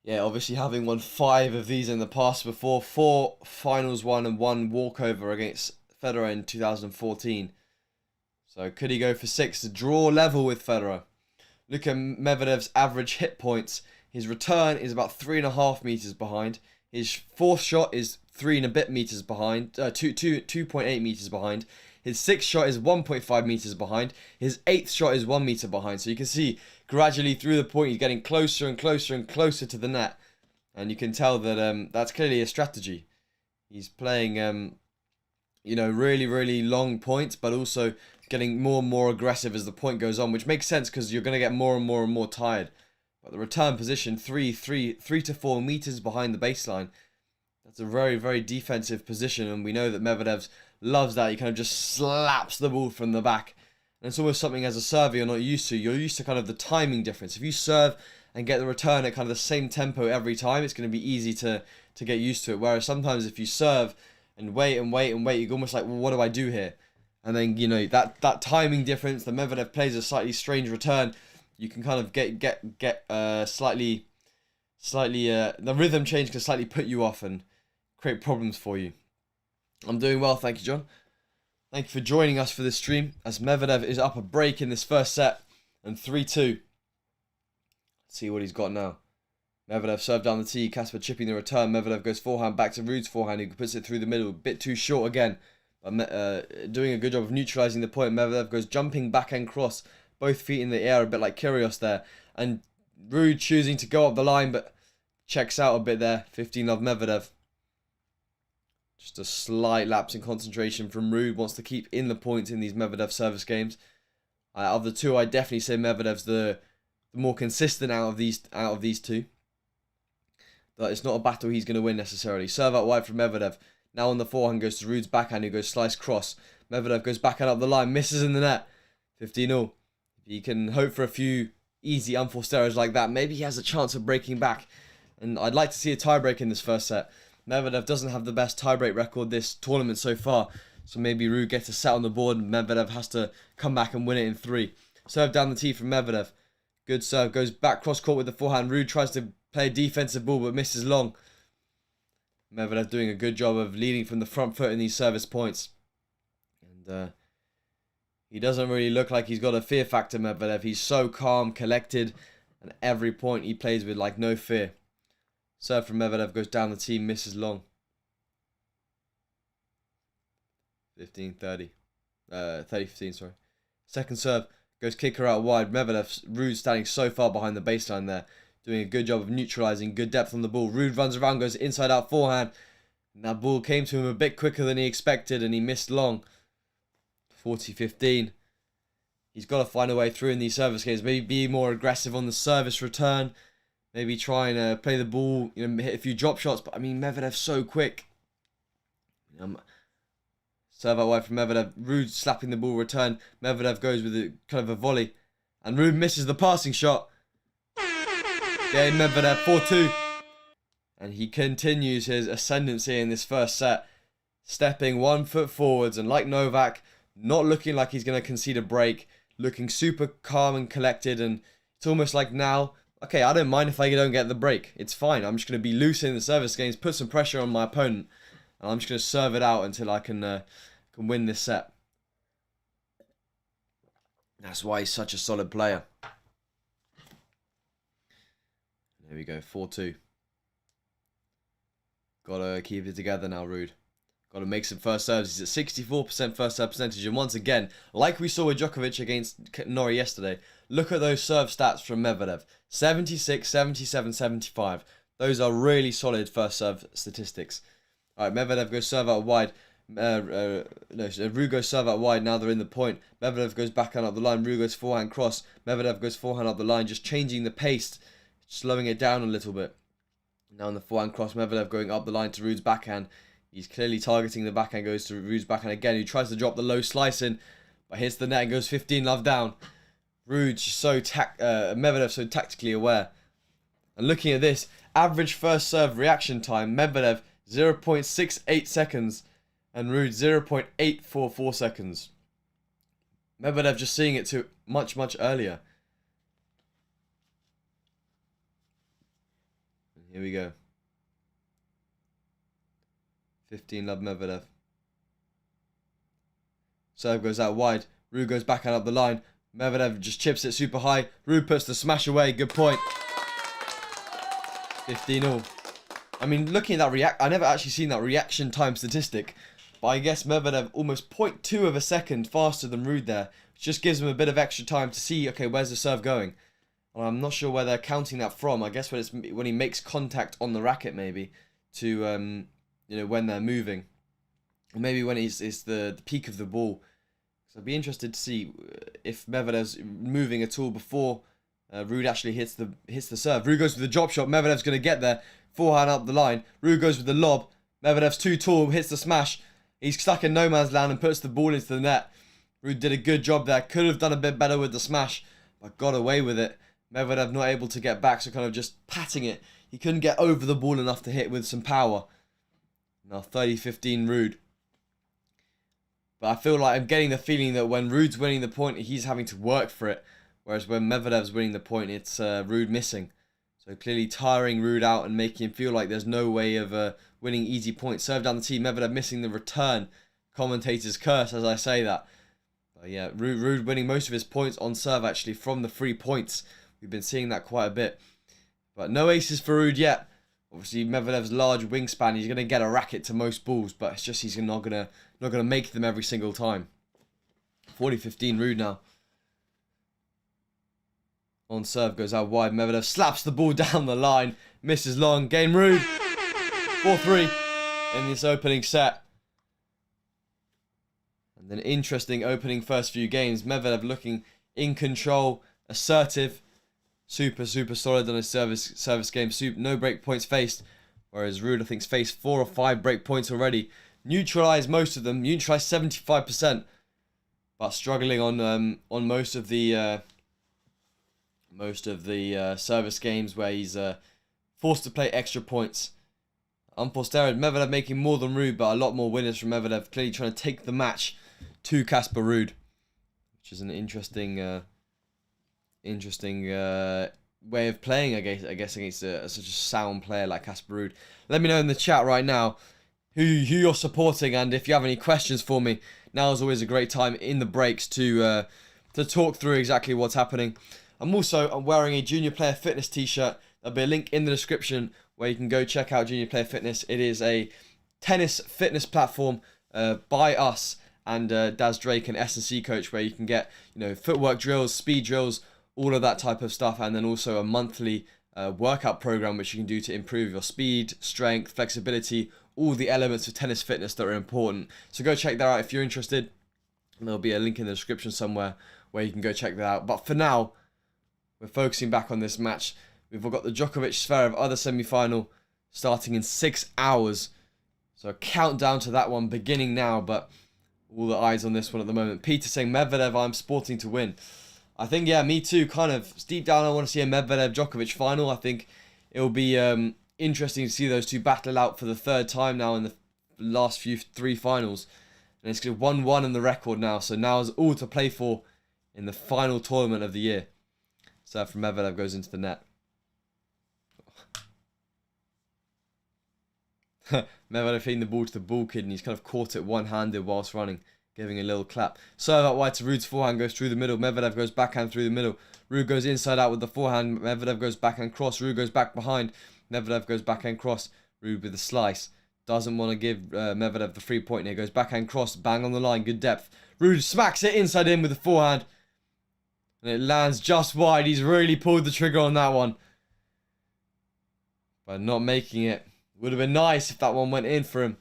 Yeah, obviously having won 5 of these in the past before, 4 finals won and 1 walkover against Federer in 2014. So could he go for 6 to draw level with Federer? Look at Medvedev's average hit points. His return is about 3.5 meters behind. His fourth shot is 3 and a bit meters behind. 2.8 meters behind. His sixth shot is 1.5 meters behind. His eighth shot is 1 meter behind. So you can see gradually through the point he's getting closer and closer and closer to the net. And you can tell that that's clearly a strategy. He's playing, really, really long points, but also getting more and more aggressive as the point goes on, which makes sense because you're going to get more and more and more tired. But the return position, 3 to 4 meters behind the baseline. That's a very, very defensive position, and we know that Medvedev loves that. He kind of just slaps the ball from the back. And it's almost something as a server you're not used to. You're used to kind of the timing difference. If you serve and get the return at kind of the same tempo every time, it's going to be easy to get used to it. Whereas sometimes if you serve and wait and wait and wait, you're almost like, well, what do I do here? And then, that timing difference, the Medvedev plays a slightly strange return. You can kind of get slightly, the rhythm change can slightly put you off and create problems for you. I'm doing well, thank you, John. Thank you for joining us for this stream, as Medvedev is up a break in this first set, and 3-2. Let's see what he's got now. Medvedev served down the tee, Casper chipping the return. Medvedev goes forehand, back to Ruud's forehand, who puts it through the middle, a bit too short again. But doing a good job of neutralising the point. Medvedev goes jumping backhand cross, both feet in the air, a bit like Kyrgios there. And Ruud choosing to go up the line, but checks out a bit there. 15-love Medvedev. Just a slight lapse in concentration from Ruud. Wants to keep in the points in these Medvedev service games. Out of the two, I definitely say Medvedev's the more consistent out of these two. But it's not a battle he's going to win necessarily. Serve out wide from Medvedev. Now on the forehand goes to Ruud's backhand, who goes slice cross. Medvedev goes backhand up the line, misses in the net. 15-0. If he can hope for a few easy unforced errors like that, maybe he has a chance of breaking back. And I'd like to see a tiebreak in this first set. Medvedev doesn't have the best tiebreak record this tournament so far. So maybe Ruud gets a set on the board and Medvedev has to come back and win it in 3. Serve down the tee from Medvedev. Good serve. Goes back cross court with the forehand. Ruud tries to play a defensive ball but misses long. Medvedev doing a good job of leading from the front foot in these service points. And he doesn't really look like he's got a fear factor, Medvedev. He's so calm, collected, and every point he plays with like no fear. Serve from Medvedev goes down the tee, misses long. 15-30. 30-15, sorry. Second serve goes kicker out wide. Ruud standing so far behind the baseline there. Doing a good job of neutralising, good depth on the ball. Ruud runs around, goes inside out forehand. And that ball came to him a bit quicker than he expected and he missed long. 40-15. He's got to find a way through in these service games. Maybe be more aggressive on the service return. Maybe try and play the ball, hit a few drop shots. But I mean, Medvedev's so quick. Serve out wide from Medvedev. Ruud slapping the ball return. Medvedev goes with a kind of a volley. And Ruud misses the passing shot. Getting Medvedev 4-2. And he continues his ascendancy in this first set. Stepping 1 foot forwards. And like Novak, not looking like he's going to concede a break. Looking super calm and collected. And it's almost like now, okay, I don't mind if I don't get the break. It's fine. I'm just going to be loose in the service games. Put some pressure on my opponent. And I'm just going to serve it out until I can win this set. That's why he's such a solid player. There we go, 4-2. Gotta keep it together now, Ruud. Gotta make some first serves. He's at 64% first serve percentage. And once again, like we saw with Djokovic against Norrie yesterday, look at those serve stats from Medvedev. 76, 77, 75. Those are really solid first serve statistics. Alright, Medvedev goes serve out wide. Ruud goes serve out wide. Now they're in the point. Medvedev goes backhand up the line. Ruud goes forehand cross. Medvedev goes forehand up the line, just changing the pace. Slowing it down a little bit. Now on the forehand cross, Medvedev going up the line to Ruud's backhand. He's clearly targeting the backhand, goes to Ruud's backhand again. He tries to drop the low slice in, but hits the net and goes 15-love down. Medvedev so tactically aware. And looking at this, average first serve reaction time, Medvedev 0.68 seconds and Ruud 0.844 seconds. Medvedev just seeing it to much earlier. Here we go. 15 love Medvedev. Serve goes out wide. RUUD goes back and up the line. Medvedev just chips it super high. RUUD puts the smash away. Good point. 15-all. I mean, looking at that I never actually seen that reaction time statistic. But I guess Medvedev almost 0.2 of a second faster than RUUD there. Which just gives him a bit of extra time to see, okay, where's the serve going? And I'm not sure where they're counting that from. I guess when he makes contact on the racket, maybe, to, you know, when they're moving. Or maybe when it's the peak of the ball. So I'd be interested to see if Medvedev's moving at all before RUUD actually hits the serve. RUUD goes with the drop shot. Medvedev's going to get there. Forehand up the line. RUUD goes with the lob. Medvedev's too tall. Hits the smash. He's stuck in no man's land and puts the ball into the net. RUUD did a good job there. Could have done a bit better with the smash, but got away with it. Medvedev not able to get back, so kind of just patting it. He couldn't get over the ball enough to hit with some power. Now 30-15 RUUD. But I feel like I'm getting the feeling that when RUUD's winning the point, he's having to work for it. Whereas when Medvedev's winning the point, it's RUUD missing. So clearly tiring RUUD out and making him feel like there's no way of winning easy points. Serve down the tee, Medvedev missing the return. Commentators curse as I say that. But yeah, RUUD winning most of his points on serve actually from the 3 points. We've been seeing that quite a bit. But no aces for RUUD yet. Obviously, Medvedev's large wingspan, he's going to get a racket to most balls, but it's just he's not going to make them every single time. 40-15 RUUD now. On serve goes out wide. Medvedev slaps the ball down the line. Misses long. Game RUUD. 4-3 in this opening set. And an interesting opening first few games. Medvedev looking in control, assertive. Super solid on his service game. No break points faced. Whereas RUUD, I think, has faced 4 or 5 break points already. Neutralized most of them. Neutralized 75%. But struggling on most of the service games where he's forced to play extra points. Unforced error. Medvedev making more than RUUD, but a lot more winners from Medvedev. Clearly trying to take the match to Casper RUUD, which is an interesting way of playing, I guess against such a sound player like Casper RUUD. Let me know in the chat right now who you're supporting, and if you have any questions for me. Now is always a great time in the breaks to talk through exactly what's happening. I'm wearing a Junior Player Fitness t-shirt. There'll be a link in the description where you can go check out Junior Player Fitness. It is a tennis fitness platform by us and Daz Drake and S&C Coach, where you can get, you know, footwork drills, speed drills, all of that type of stuff, and then also a monthly workout program which you can do to improve your speed, strength, flexibility, all the elements of tennis fitness that are important. So go check that out if you're interested. And there'll be a link in the description somewhere where you can go check that out. But for now, we're focusing back on this match. We've got the Djokovic-Zverev other semi-final starting in 6 hours. So a countdown to that one beginning now, but all the eyes on this one at the moment. Peter saying, Medvedev, I'm sporting to win. I think, yeah, me too. Kind of deep down, I want to see a Medvedev-Djokovic final. I think it'll be interesting to see those two battle out for the 3rd time now in the last 3 finals. And it's 1-1 in the record now. So now is all to play for in the final tournament of the year. Serve from Medvedev goes into the net. Medvedev feeding the ball to the ball kid, and he's kind of caught it one-handed whilst running, giving a little clap. Serve out wide to RUUD's forehand, goes through the middle. Medvedev goes backhand through the middle. RUUD goes inside out with the forehand. Medvedev goes backhand cross. RUUD goes back behind. Medvedev goes backhand cross. RUUD with the slice. Doesn't want to give Medvedev the 3 point here. Goes backhand cross. Bang on the line. Good depth. RUUD smacks it inside in with the forehand. And it lands just wide. He's really pulled the trigger on that one. But not making it. Would have been nice if that one went in for him.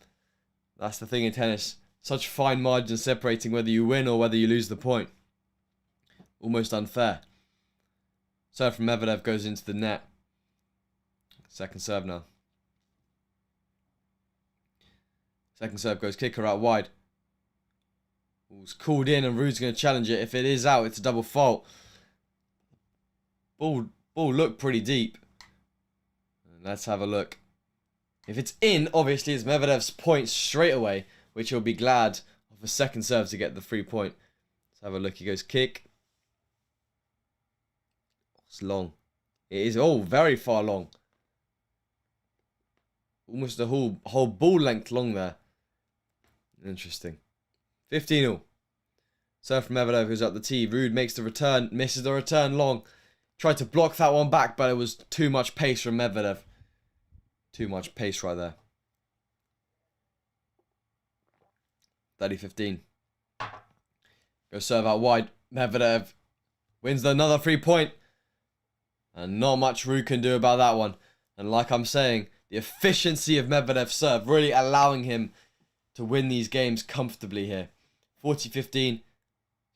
That's the thing in tennis. Such fine margins separating whether you win or whether you lose the point. Almost unfair. Serve from Medvedev goes into the net. Second serve now. Second serve goes kicker out wide. Ball's called in and RUUD's going to challenge it. If it is out, it's a double fault. Ball looked pretty deep. Let's have a look. If it's in, obviously it's Medvedev's point straight away, which he'll be glad of a second serve to get the 3 point. Let's have a look. He goes kick. It's long. It is, very far long. almost the whole ball length long there. Interesting. 15-all. Serve from Medvedev goes up the tee. Ruud makes the return, misses the return long. Tried to block that one back, but it was too much pace from Medvedev. Too much pace right there. 30-15. Go serve out wide. Medvedev wins another 3-point. And not much Ruud can do about that one. And like I'm saying, the efficiency of Medvedev's serve really allowing him to win these games comfortably here. 40-15.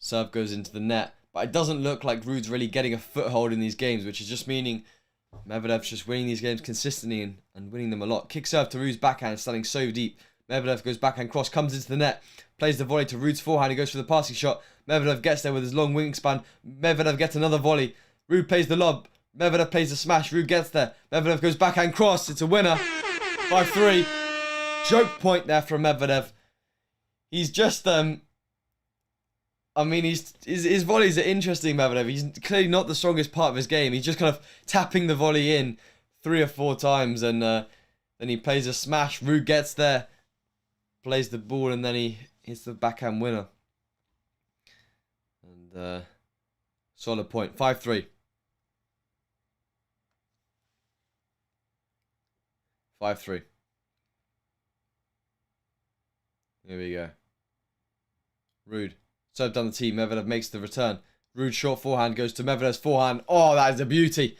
Serve goes into the net. But it doesn't look like Ruud's really getting a foothold in these games, which is just meaning Medvedev's just winning these games consistently and winning them a lot. Kick serve to Ruud's backhand, standing so deep. Medvedev goes backhand cross, comes into the net, plays the volley to Ruud's forehand. He goes for the passing shot. Medvedev gets there with his long wingspan. Medvedev gets another volley. Ruud plays the lob. Medvedev plays the smash. Ruud gets there. Medvedev goes backhand cross. It's a winner. 5-3. Joke point there from Medvedev. He's just I mean, his volleys are interesting, Medvedev. He's clearly not the strongest part of his game. He's just kind of tapping the volley in 3 or 4 times, and then he plays a smash. Ruud gets there, plays the ball, and then he hits the backhand winner. And solid point. 5-3. 5-3. Here we go. Ruud. Serve down the tee. Medvedev makes the return. Ruud short forehand goes to Medvedev's forehand. Oh, that is a beauty.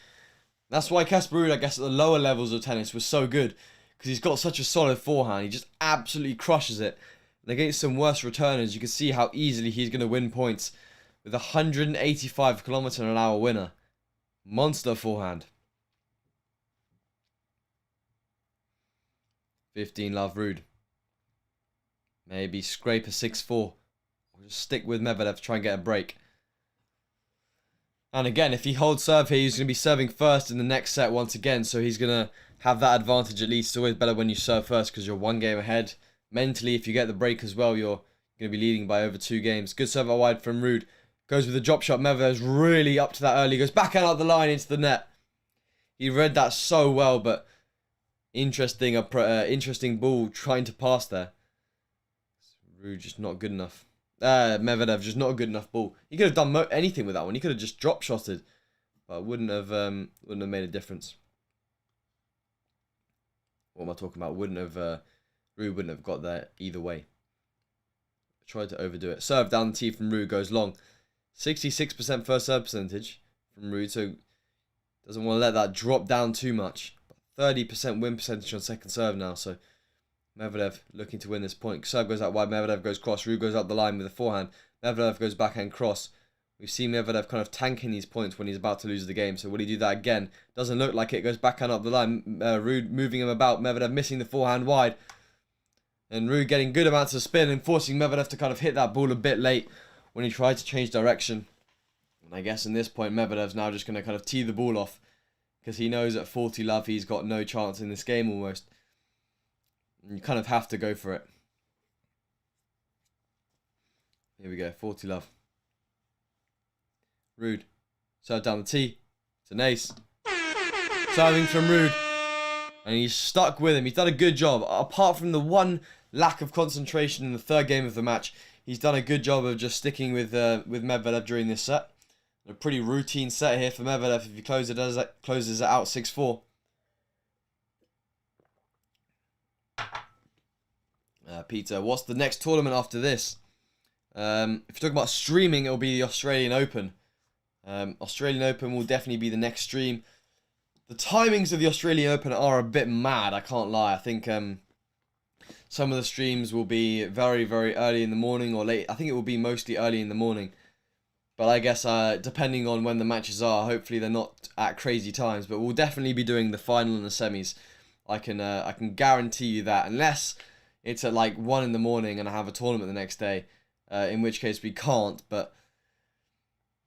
That's why Casper Ruud, I guess, at the lower levels of tennis was so good. Because he's got such a solid forehand. He just absolutely crushes it. And against some worse returners, you can see how easily he's going to win points. With a 185 km/h winner. Monster forehand. 15 love Ruud. Maybe scrape a 6-4. Just stick with Medvedev to try and get a break. And again, if he holds serve here, he's going to be serving first in the next set once again. So he's going to have that advantage at least. It's always better when you serve first because you're 1 game ahead. Mentally, if you get the break as well, you're going to be leading by over 2 games. Good serve out wide from Ruud. Goes with the drop shot. Medvedev's really up to that early. Goes back out the line into the net. He read that so well, but interesting ball trying to pass there. Ruud just not good enough. Medvedev just not a good enough ball. He could have done anything with that one. He could have just drop shotted, but wouldn't have made a difference. What am I talking about? Ruud wouldn't have got there either way. Tried to overdo it. Serve down the tee from Ruud goes long. 66% first serve percentage from Ruud, so doesn't want to let that drop down too much. 30% win percentage on second serve now, so Medvedev looking to win this point. Serve goes out wide, Medvedev goes cross, Ruud goes up the line with a forehand. Medvedev goes backhand cross. We've seen Medvedev kind of tanking these points when he's about to lose the game, so will he do that again? Doesn't look like it, goes backhand up the line. Ruud moving him about, Medvedev missing the forehand wide. And Ruud getting good amounts of spin and forcing Medvedev to kind of hit that ball a bit late when he tried to change direction. And I guess in this point, Medvedev's now just going to kind of tee the ball off because he knows at 40 love he's got no chance in this game almost. And you kind of have to go for it. Here we go, 40 love. Ruud. Serve down the tee. It's an ace. Serving from Ruud. And he's stuck with him. He's done a good job. Apart from the one lack of concentration in the third game of the match, he's done a good job of just sticking with Medvedev during this set. A pretty routine set here for Medvedev if he closes it out 6-4. Peter, what's the next tournament after this? If you're talking about streaming, it'll be the Australian Open. Australian Open will definitely be the next stream. The timings of the Australian Open are a bit mad, I can't lie. I think some of the streams will be very, very early in the morning or late. I think it will be mostly early in the morning. But I guess depending on when the matches are, hopefully they're not at crazy times. But we'll definitely be doing the final and the semis. I can guarantee you that. Unless it's at like 1 in the morning and I have a tournament the next day. In which case we can't. But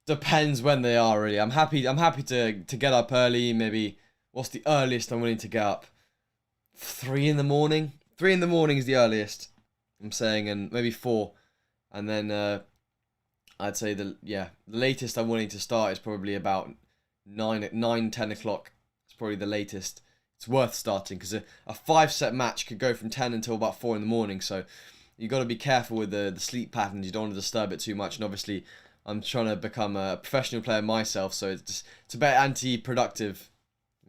depends when they are really. I'm happy to get up early. Maybe what's the earliest I'm willing to get up? 3 in the morning? 3 in the morning is the earliest. I'm saying, and maybe 4. And then I'd say the latest I'm willing to start is probably about 9, 10 o'clock. It's probably the latest. it's worth starting, because a 5-set match could go from 10 until about 4 in the morning. So you got to be careful with the sleep patterns. You don't want to disturb it too much. And obviously, I'm trying to become a professional player myself, so it's a bit anti-productive.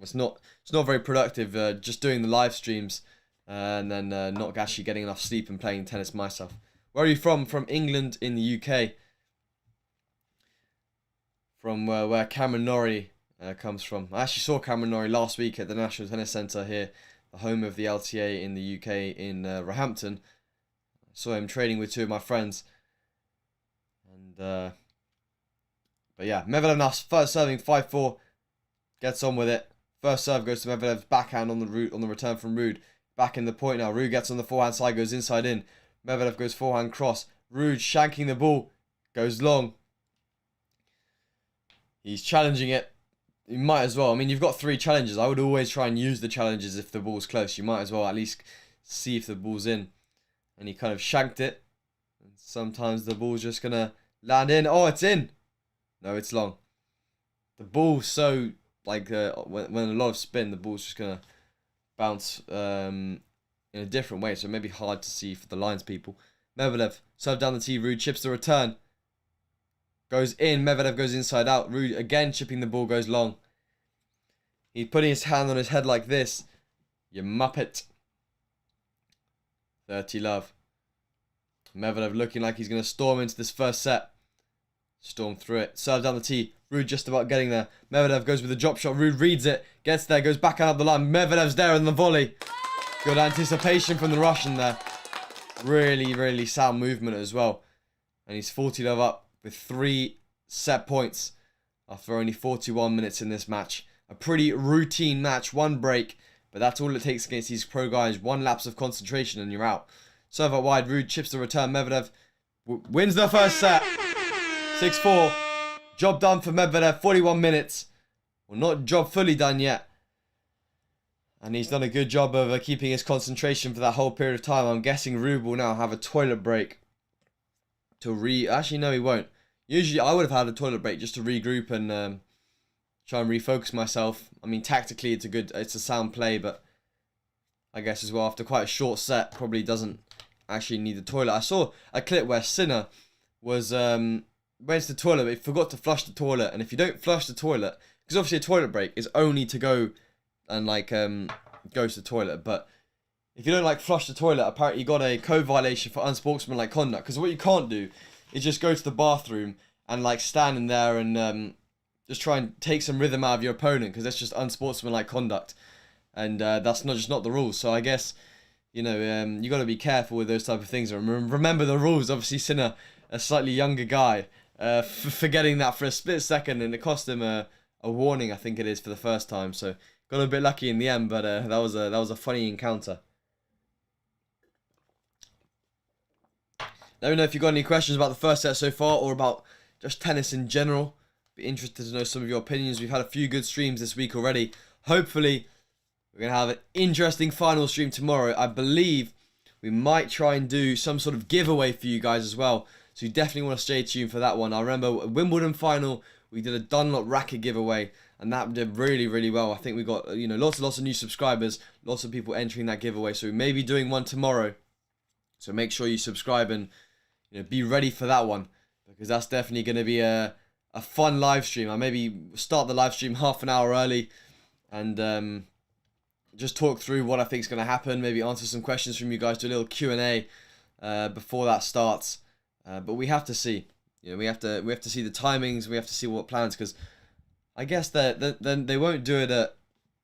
It's not very productive just doing the live streams and then not actually getting enough sleep and playing tennis myself. Where are you from? From England in the UK. From where Cameron Norrie comes from. I actually saw Cameron Norrie last week at the National Tennis Centre here, the home of the LTA in the UK in Roehampton. I saw him training with 2 of my friends. And but yeah, Medvedev now first serving 5-4, gets on with it. First serve goes to Medvedev's backhand on the return from RUUD. Back in the point now. RUUD gets on the forehand side, goes inside in. Medvedev goes forehand cross. RUUD shanking the ball, goes long. He's challenging it. You might as well. I mean, you've got 3 challenges. I would always try and use the challenges if the ball's close. You might as well at least see if the ball's in. And he kind of shanked it. And sometimes the ball's just going to land in. Oh, it's in. No, it's long. The ball's so, like, when a lot of spin, the ball's just going to bounce in a different way. So it may be hard to see for the lines people. Medvedev, serve down the tee. RUUD chips the return. Goes in. Medvedev goes inside out. RUUD again chipping the ball, goes long. He's putting his hand on his head like this. You muppet. 30 love. Medvedev looking like he's going to storm into this first set. Storm through it. Serve down the tee. RUUD just about getting there. Medvedev goes with a drop shot. RUUD reads it. Gets there. Goes back out of the line. Medvedev's there in the volley. Good anticipation from the Russian there. Really, really sound movement as well. And he's 40 love up with 3 set points after only 41 minutes in this match. A pretty routine match. 1 break. But that's all it takes against these pro guys. 1 lapse of concentration and you're out. Serve out wide. RUUD chips the return. Medvedev wins the first set. 6-4. Job done for Medvedev. 41 minutes. Well, not job fully done yet. And he's done a good job of keeping his concentration for that whole period of time. I'm guessing RUUD will now have a toilet break. Actually, no, he won't. Usually, I would have had a toilet break just to regroup and try and refocus myself. I mean, tactically, it's a sound play, but I guess as well, after quite a short set, probably doesn't actually need the toilet. I saw a clip where Sinner was went to the toilet, but he forgot to flush the toilet. And if you don't flush the toilet, because obviously a toilet break is only to go and go to the toilet, but if you don't flush the toilet, apparently you got a code violation for unsportsmanlike conduct. Because what you can't do is just go to the bathroom and stand in there and just try and take some rhythm out of your opponent, because that's just unsportsmanlike conduct, and that's not the rules. So I guess you got to be careful with those type of things. Remember the rules. Obviously, Sinner, a slightly younger guy, forgetting that for a split second, and it cost him a warning, I think it is, for the first time. So got a bit lucky in the end, but that was a funny encounter. Let me know if you've got any questions about the first set so far, or about just tennis in general. Be interested to know some of your opinions. We've had a few good streams this week already. Hopefully, we're going to have an interesting final stream tomorrow. I believe we might try and do some sort of giveaway for you guys as well. So you definitely want to stay tuned for that one. I remember Wimbledon final, we did a Dunlop racket giveaway, and that did really, really well. I think we got lots and lots of new subscribers, lots of people entering that giveaway. So we may be doing one tomorrow. So make sure you subscribe and be ready for that one, because that's definitely going to be a fun live stream. I maybe start the live stream half an hour early and just talk through what I think is going to happen. Maybe answer some questions from you guys, do a little Q&A before that starts. But we have to see. We have to see the timings. We have to see what plans, because I guess that they won't do it at.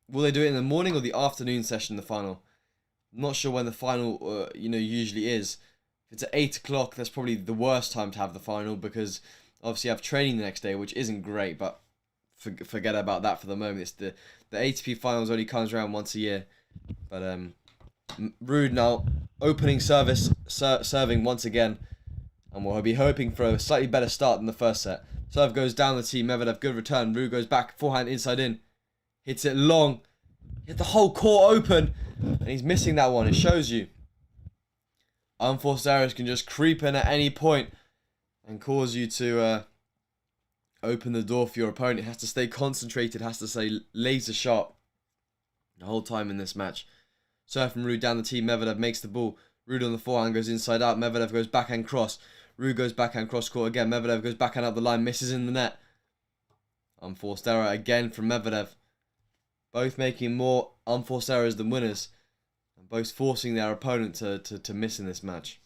Will they do it in the morning or the afternoon session? The final. I'm not sure when the final usually is. If it's at 8 o'clock, that's probably the worst time to have the final, because obviously I have training the next day, which isn't great, but forget about that for the moment. It's the ATP finals only comes around once a year. But RUUD now opening serving once again, and we'll be hoping for a slightly better start than the first set. Serve goes down the tee. Medvedev, good return. RUUD goes back, forehand inside in, hits it long. He had the whole court open, and he's missing that one. It shows you unforced errors can just creep in at any point and cause you to open the door for your opponent. It has to stay concentrated, has to stay laser sharp. the whole time in this match. Serve from RUUD down the tee. Medvedev makes the ball. RUUD on the forehand goes inside out. Medvedev goes backhand cross. RUUD goes backhand cross court again. Medvedev goes backhand up the line. Misses in the net. Unforced error again from Medvedev. Both making more unforced errors than winners. And both forcing their opponent to miss in this match.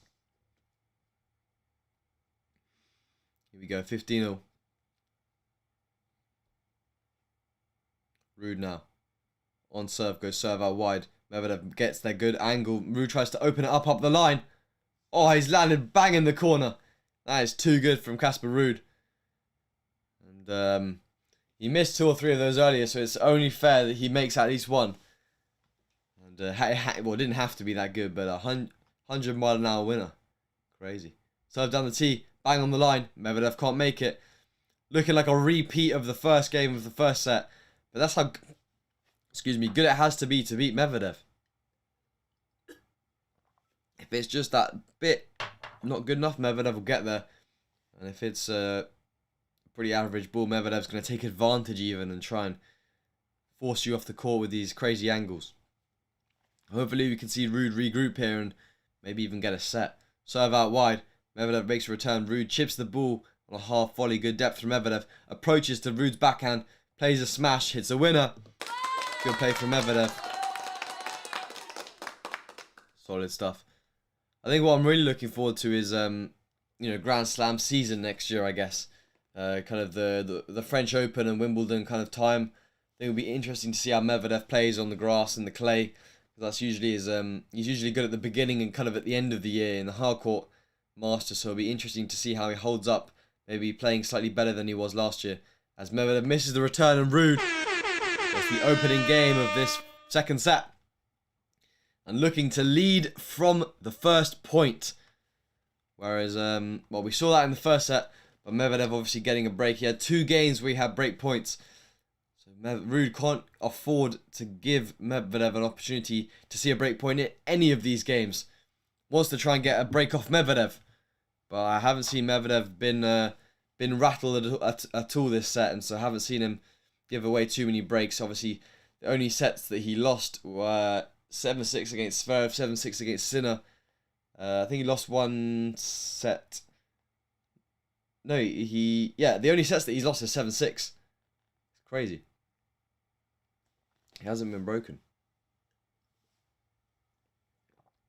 Here we go. 15-0. RUUD now. On serve. Goes serve out wide. Medvedev gets their good angle. RUUD tries to open it up the line. Oh, he's landed bang in the corner. That is too good from Casper Ruud. And he missed 2 or 3 of those earlier, so it's only fair that he makes at least one. And well, it didn't have to be that good, but a 100-mile-an-hour winner. Crazy. Serve down the tee. Bang on the line. Medvedev can't make it. Looking like a repeat of the first game of the first set. But that's how, good it has to be to beat Medvedev. If it's just that bit not good enough, Medvedev will get there. And if it's a pretty average ball, Medvedev's going to take advantage even and try and force you off the court with these crazy angles. Hopefully we can see RUUD regroup here and maybe even get a set. Serve out wide. Medvedev makes a return. RUUD chips the ball on a half volley. Good depth from Medvedev. Approaches to RUUD's backhand. Plays a smash. Hits a winner. Good play from Medvedev. Solid stuff. I think what I'm really looking forward to is, Grand Slam season next year, I guess. Kind of the French Open and Wimbledon kind of time. I think it'll be interesting to see how Medvedev plays on the grass and the clay. That's usually he's usually good at the beginning and kind of at the end of the year in the hardcourt Masters. So it'll be interesting to see how he holds up. Maybe playing slightly better than he was last year. As Medvedev misses the return and RUUD. That's the opening game of this second set. And looking to lead from the first point. Whereas, we saw that in the first set. But Medvedev obviously getting a break. He had 2 games where he had break points. So RUUD can't afford to give Medvedev an opportunity to see a break point in any of these games. Wants to try and get a break off Medvedev. But I haven't seen Medvedev been rattled at all this set. And so I haven't seen him give away too many breaks. Obviously, the only sets that he lost were 7-6 against Zverev, 7-6 against Sinner. I think he lost one set. No, the only sets that he's lost is 7-6. It's crazy. He hasn't been broken.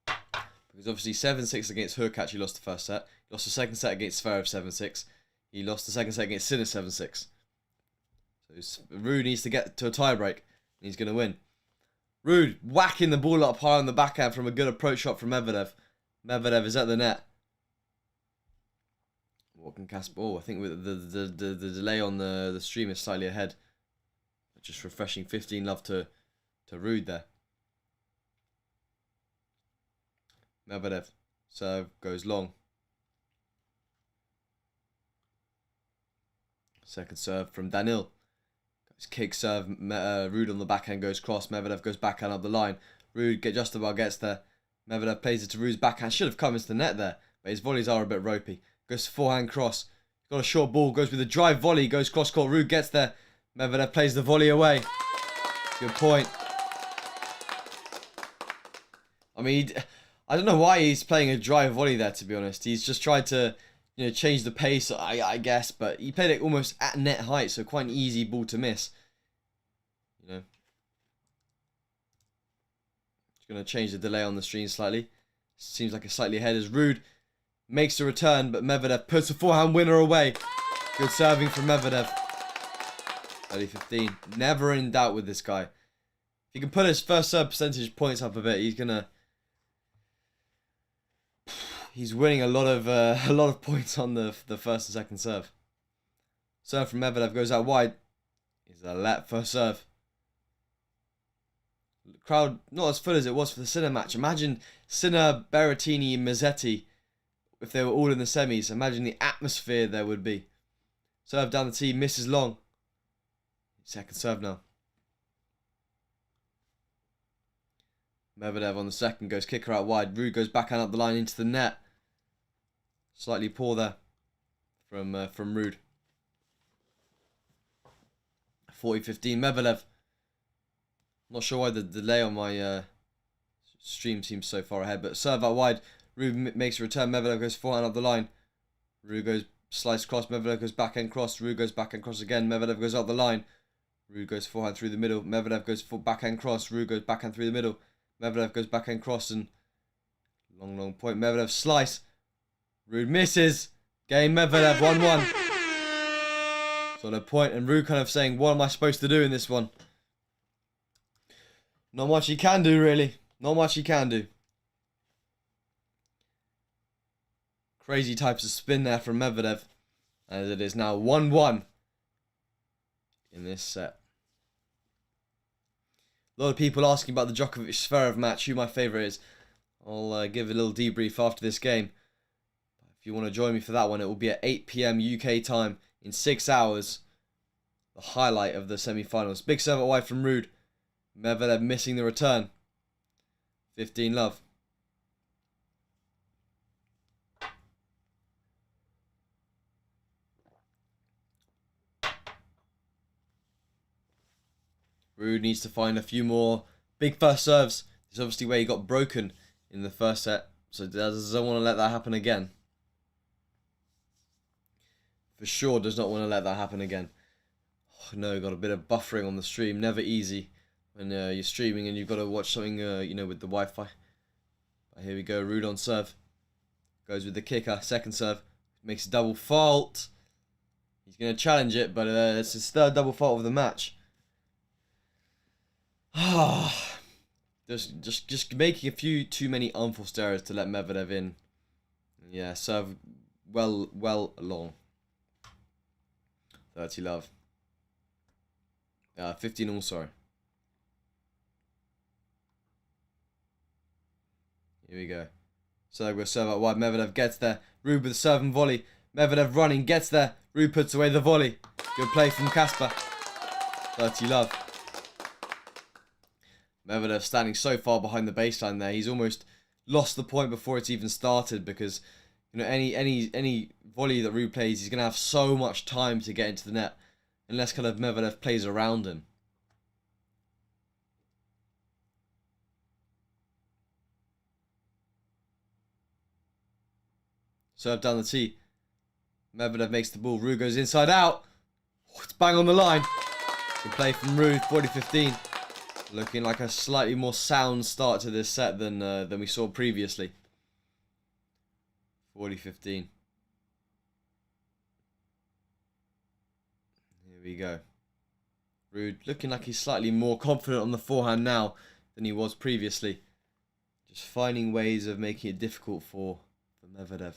Because obviously 7-6 against Hurkacz, he lost the first set. He lost the second set against Zverev 7-6. He lost the second set against Sinner 7-6. So RUUD needs to get to a tiebreak, and he's going to win. RUUD whacking the ball up high on the backhand from a good approach shot from Medvedev. Medvedev is at the net. What can Casper? Oh, I think with the delay on the stream is slightly ahead. Just refreshing. 15 love to RUUD there. Medvedev serve goes long. Second serve from Danil. Kick serve. RUUD on the backhand goes cross. Medvedev goes backhand up the line. RUUD just about gets there. Medvedev plays it to RUUD's backhand. Should have come into the net there, but his volleys are a bit ropey. Goes forehand cross. Got a short ball. Goes with a drive volley. Goes cross court. RUUD gets there. Medvedev plays the volley away. Good point. I mean, I don't know why he's playing a drive volley there, to be honest. He's just tried to, change the pace, I guess. But he played it almost at net height, so quite an easy ball to miss. Just going to change the delay on the stream slightly. Seems like it's slightly ahead as RUUD makes the return, but Medvedev puts a forehand winner away. Good serving from Medvedev. 30-15. Never in doubt with this guy. If he can put his first serve percentage points up a bit, he's winning a lot of points on the first and second serve. Serve from Medvedev goes out wide. He's a let first serve. The crowd not as full as it was for the Sinner match. Imagine Sinner, Berrettini, Mazzetti if they were all in the semis. Imagine the atmosphere there would be. Serve down the tee, misses long. Second serve now. Medvedev on the second goes kicker out wide. RUUD goes backhand up the line into the net. Slightly poor there from RUUD. 40-15 Medvedev. Not sure why the delay on my stream seems so far ahead, but serve out wide. RUUD makes a return. Medvedev goes forehand up the line. RUUD goes slice cross. Medvedev goes backhand cross. RUUD goes backhand cross again. Medvedev goes up the line. RUUD goes forehand through the middle. Medvedev goes for backhand cross. RUUD goes backhand through the middle. Medvedev goes backhand cross and long point. Medvedev slice. RUUD misses. Game Medvedev 1-1. Solid point, and RUUD kind of saying, what am I supposed to do in this one? Not much he can do, really. Not much he can do. Crazy types of spin there from Medvedev. As it is now 1-1 in this set. A lot of people asking about the Djokovic-Zverev match, who my favourite is. I'll give a little debrief after this game. If you want to join me for that one, it will be at 8 PM UK time in 6 hours. The highlight of the semi-finals. Big serve out wide from RUUD. Medvedev missing the return. 15-love. RUUD needs to find a few more big first serves. This is obviously where he got broken in the first set, so doesn't want to let that happen again. For sure does not want to let that happen again. Oh, no, got a bit of buffering on the stream. Never easy when you're streaming and you've got to watch something, you know, with the Wi-Fi. But here we go, RUUD on serve. Goes with the kicker, second serve. Makes a double fault. He's going to challenge it, but it's his third double fault of the match. just making a few too many unforced errors to let Medvedev in. Yeah, serve well along. 30-love. 15 all, sorry. Here we go. So we'll serve out wide. Medvedev gets there. RUUD with a serve and volley. Medvedev running, gets there. RUUD puts away the volley. Good play from Kasper. 30-love. Medvedev standing so far behind the baseline there. He's almost lost the point before it's even started because, you know, any volley that RUUD plays, he's going to have so much time to get into the net unless kind of Medvedev plays around him. Serve down the tee. Medvedev makes the ball. RUUD goes inside out. Oh, it's bang on the line. Good play from RUUD. 40-15. Looking like a slightly more sound start to this set than we saw previously. 40-15. Here we go. RUUD looking like he's slightly more confident on the forehand now than he was previously. Just finding ways of making it difficult for Medvedev.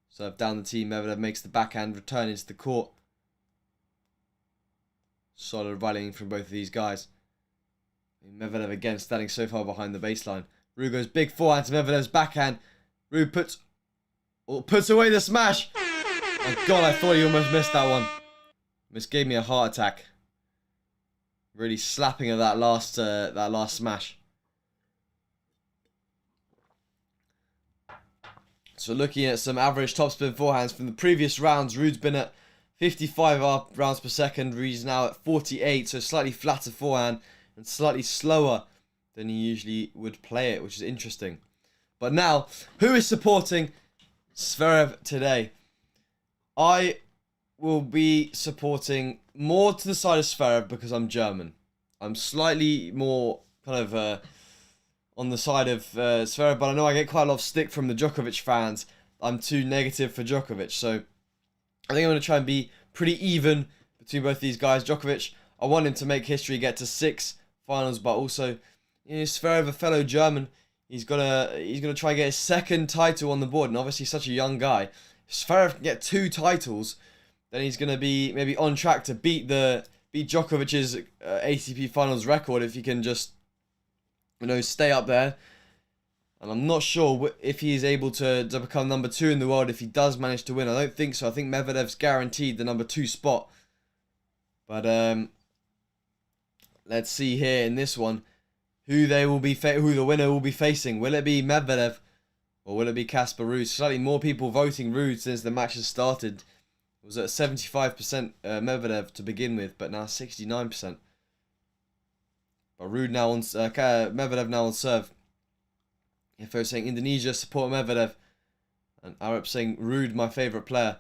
Serve down the tee. Medvedev makes the backhand return into the court. Solid rallying from both of these guys. Medvedev again standing so far behind the baseline. RUUD goes big forehand to Medvedev's backhand. RUUD puts away the smash. My God, I thought he almost missed that one. This gave me a heart attack. Really slapping at that last smash. So looking at some average topspin forehands from the previous rounds, RUUD's been at 55 rounds per second. RUUD's now at 48, so slightly flatter forehand and slightly slower than he usually would play it, which is interesting. But now, who is supporting Zverev today? I will be supporting more to the side of Zverev because I'm German. I'm slightly more kind of on the side of Zverev, but I know I get quite a lot of stick from the Djokovic fans. I'm too negative for Djokovic, so I think I'm going to try and be pretty even between both these guys. Djokovic, I want him to make history, get to 6 finals, but also, you know, Zverev, a fellow German, he's gonna try and get his 2nd title on the board, and obviously such a young guy. If Zverev can get 2 titles, then he's gonna be maybe on track to beat Djokovic's ATP finals record if he can just, you know, stay up there. And I'm not sure if he is able to become number 2 in the world if he does manage to win. I don't think so. I think Medvedev's guaranteed the number 2 spot. But let's see here in this one who the winner will be facing. Will it be Medvedev or will it be Casper Ruud? Slightly more people voting Ruud since the match has started. It was at 75% Medvedev to begin with, but now 69%. But RUUD now on Medvedev now on serve. If I was saying Indonesia support Medvedev, and Arab saying RUUD my favourite player.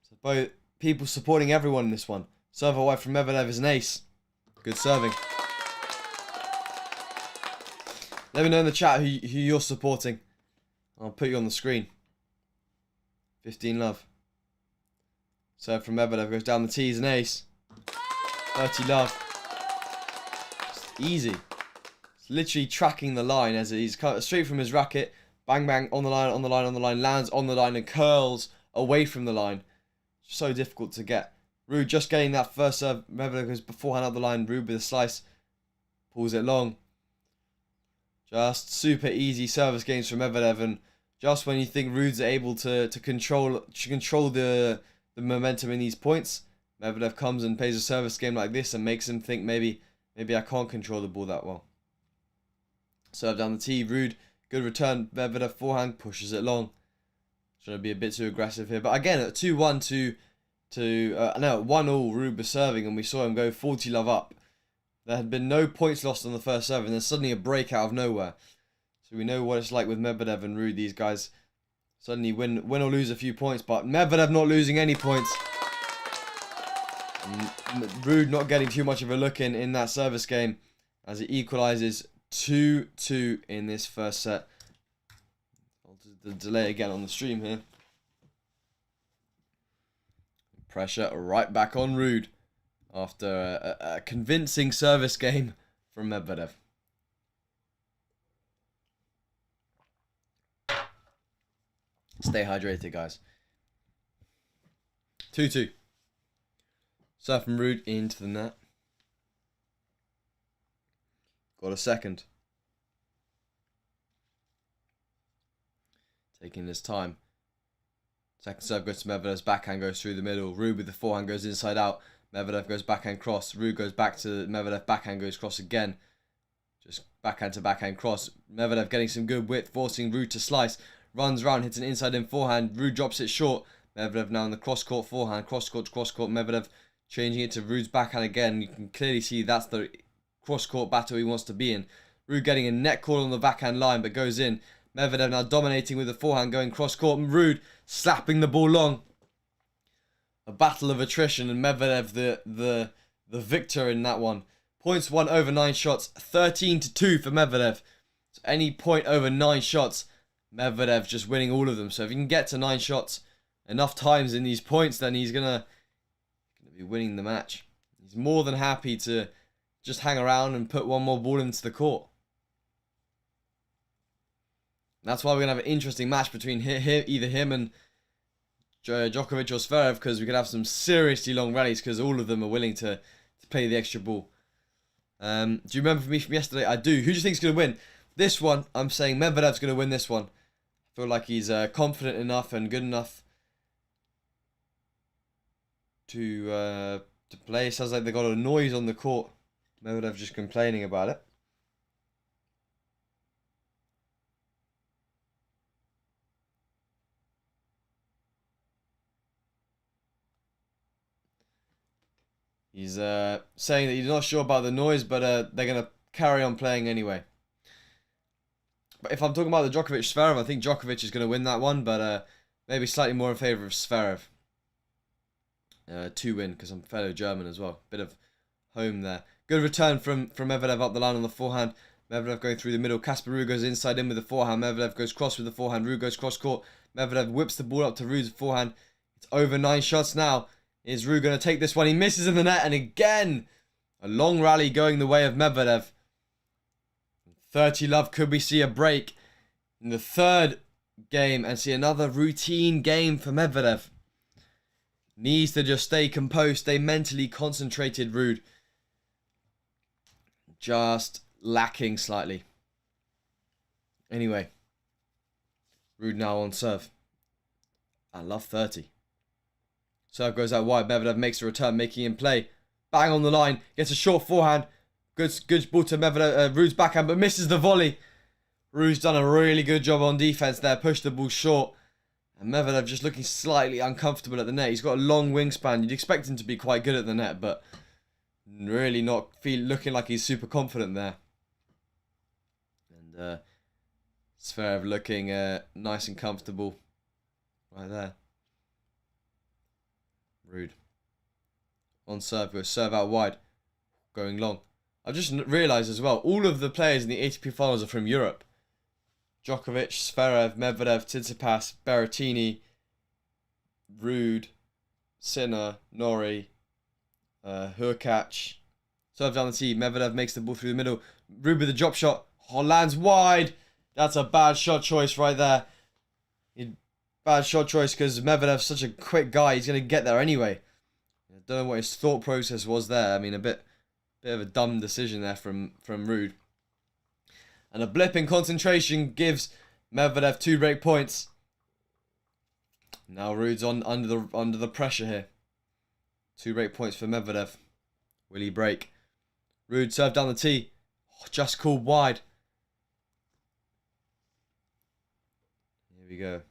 So both people supporting everyone in this one. Serve away from Medvedev is an ace. Good serving. Let me know in the chat who you're supporting. I'll put you on the screen. 15 love. Serve from Medvedev goes down the tee, is an ace. 30 love. It's easy. It's literally tracking the line as he's cut straight from his racket. Bang, bang, on the line, on the line, on the line. Lands on the line and curls away from the line. So difficult to get. RUUD just getting that first serve. Medvedev goes beforehand up the line. RUUD with a slice. Pulls it long. Just super easy service games from Medvedev, and just when you think RUUD's able to control the momentum in these points, Medvedev comes and plays a service game like this and makes him think maybe I can't control the ball that well. Serve down the tee, RUUD, good return. Medvedev forehand pushes it long. Trying to be a bit too aggressive here, but again at 2-1 no 1-1 RUUD was serving, and we saw him go 40 love up. There had been no points lost on the first serve, and then suddenly a break out of nowhere. So we know what it's like with Medvedev and RUUD. These guys suddenly win or lose a few points, but Medvedev not losing any points. RUUD not getting too much of a look in that service game as it equalises 2-2 in this first set. I'll do the delay again on the stream here. Pressure right back on RUUD after a convincing service game from Medvedev. Stay hydrated, guys. 2-2. Serve from RUUD into the net. Got a second. Taking his time. Second serve goes to Medvedev's backhand, goes through the middle. RUUD with the forehand goes inside out. Medvedev goes backhand cross. RUUD goes back to Medvedev, backhand goes cross again. Just backhand to backhand cross. Medvedev getting some good width, forcing RUUD to slice. Runs round, hits an inside in forehand. RUUD drops it short. Medvedev now in the cross court forehand. Cross court to cross court. Medvedev changing it to RUUD's backhand again. You can clearly see that's the cross court battle he wants to be in. RUUD getting a net call on the backhand line but goes in. Medvedev now dominating with the forehand going cross court. And RUUD slapping the ball long. A battle of attrition, and Medvedev the victor in that one. Points won over 9 shots. 13-2 for Medvedev. So any point over 9 shots, Medvedev just winning all of them. So if he can get to 9 shots enough times in these points, then he's gonna be winning the match. He's more than happy to just hang around and put one more ball into the court. And that's why we're gonna have an interesting match between either him and Djokovic or Zverev, because we could have some seriously long rallies because all of them are willing to play the extra ball. Do you remember me from yesterday? I do. Who do you think is going to win? This one, I'm saying Medvedev's going to win this one. I feel like he's confident enough and good enough to play. Sounds like they got a noise on the court. Medvedev just complaining about it. He's saying that he's not sure about the noise, but they're going to carry on playing anyway. But if I'm talking about the Djokovic-Zverev, I think Djokovic is going to win that one, but maybe slightly more in favour of Zverev. To win, because I'm fellow German as well. Bit of home there. Good return from Medvedev up the line on the forehand. Medvedev going through the middle. Casper Ruud goes inside in with the forehand. Medvedev goes cross with the forehand. Ruud goes cross court. Medvedev whips the ball up to Ruud's forehand. It's over 9 shots now. Is Ruud going to take this one? He misses in the net, and again, a long rally going the way of Medvedev. 30 love. Could we see a break in the third game and see another routine game for Medvedev? Needs to just stay composed, stay mentally concentrated, Ruud. Just lacking slightly. Anyway, Ruud now on serve. I love 30. Serve goes out wide. Medvedev makes a return, making him play. Bang on the line. Gets a short forehand. Good ball to Medvedev. Ruud's backhand, but misses the volley. Ruud's done a really good job on defense there. Pushed the ball short. And Medvedev just looking slightly uncomfortable at the net. He's got a long wingspan. You'd expect him to be quite good at the net, but really not looking like he's super confident there. And Zverev looking nice and comfortable right there. Ruud. On serve, goes serve out wide. Going long. I've just realised as well, all of the players in the ATP finals are from Europe. Djokovic, Zverev, Medvedev, Tsitsipas, Berrettini, Ruud, Sinner, Norrie, Hurkacz. Serve down the tee. Medvedev makes the ball through the middle. Ruud with the drop shot. Oh, lands wide. That's a bad shot choice right there. Bad shot choice because Medvedev's such a quick guy. He's going to get there anyway. I don't know what his thought process was there. I mean, a bit of a dumb decision there from Ruud. And a blip in concentration gives Medvedev 2 break points. Now Ruud's under the pressure here. 2 break points for Medvedev. Will he break? Ruud serve down the tee. Oh, just called wide. Here we go.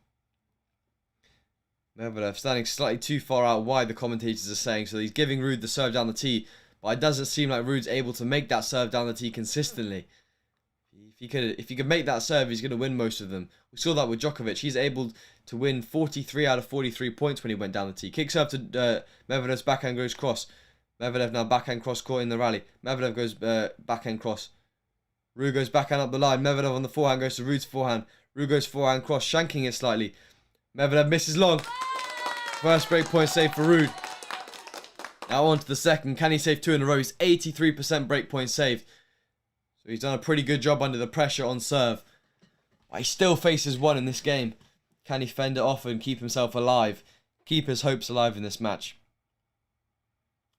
Medvedev standing slightly too far out wide, the commentators are saying, so he's giving Ruud the serve down the tee, but it doesn't seem like Ruud's able to make that serve down the tee consistently. If he could make that serve, he's going to win most of them. We saw that with Djokovic. He's able to win 43 out of 43 points when he went down the tee. Kick serve to Medvedev's backhand goes cross. Medvedev now backhand cross caught in the rally. Medvedev goes backhand cross. Ruud goes backhand up the line. Medvedev on the forehand goes to Ruud's forehand. Ruud goes forehand cross, shanking it slightly. Medvedev misses long. First break point save for Ruud. Now on to the second. Can he save 2 in a row? He's 83% break point saved. So he's done a pretty good job under the pressure on serve. But he still faces 1 in this game. Can he fend it off and keep himself alive? Keep his hopes alive in this match.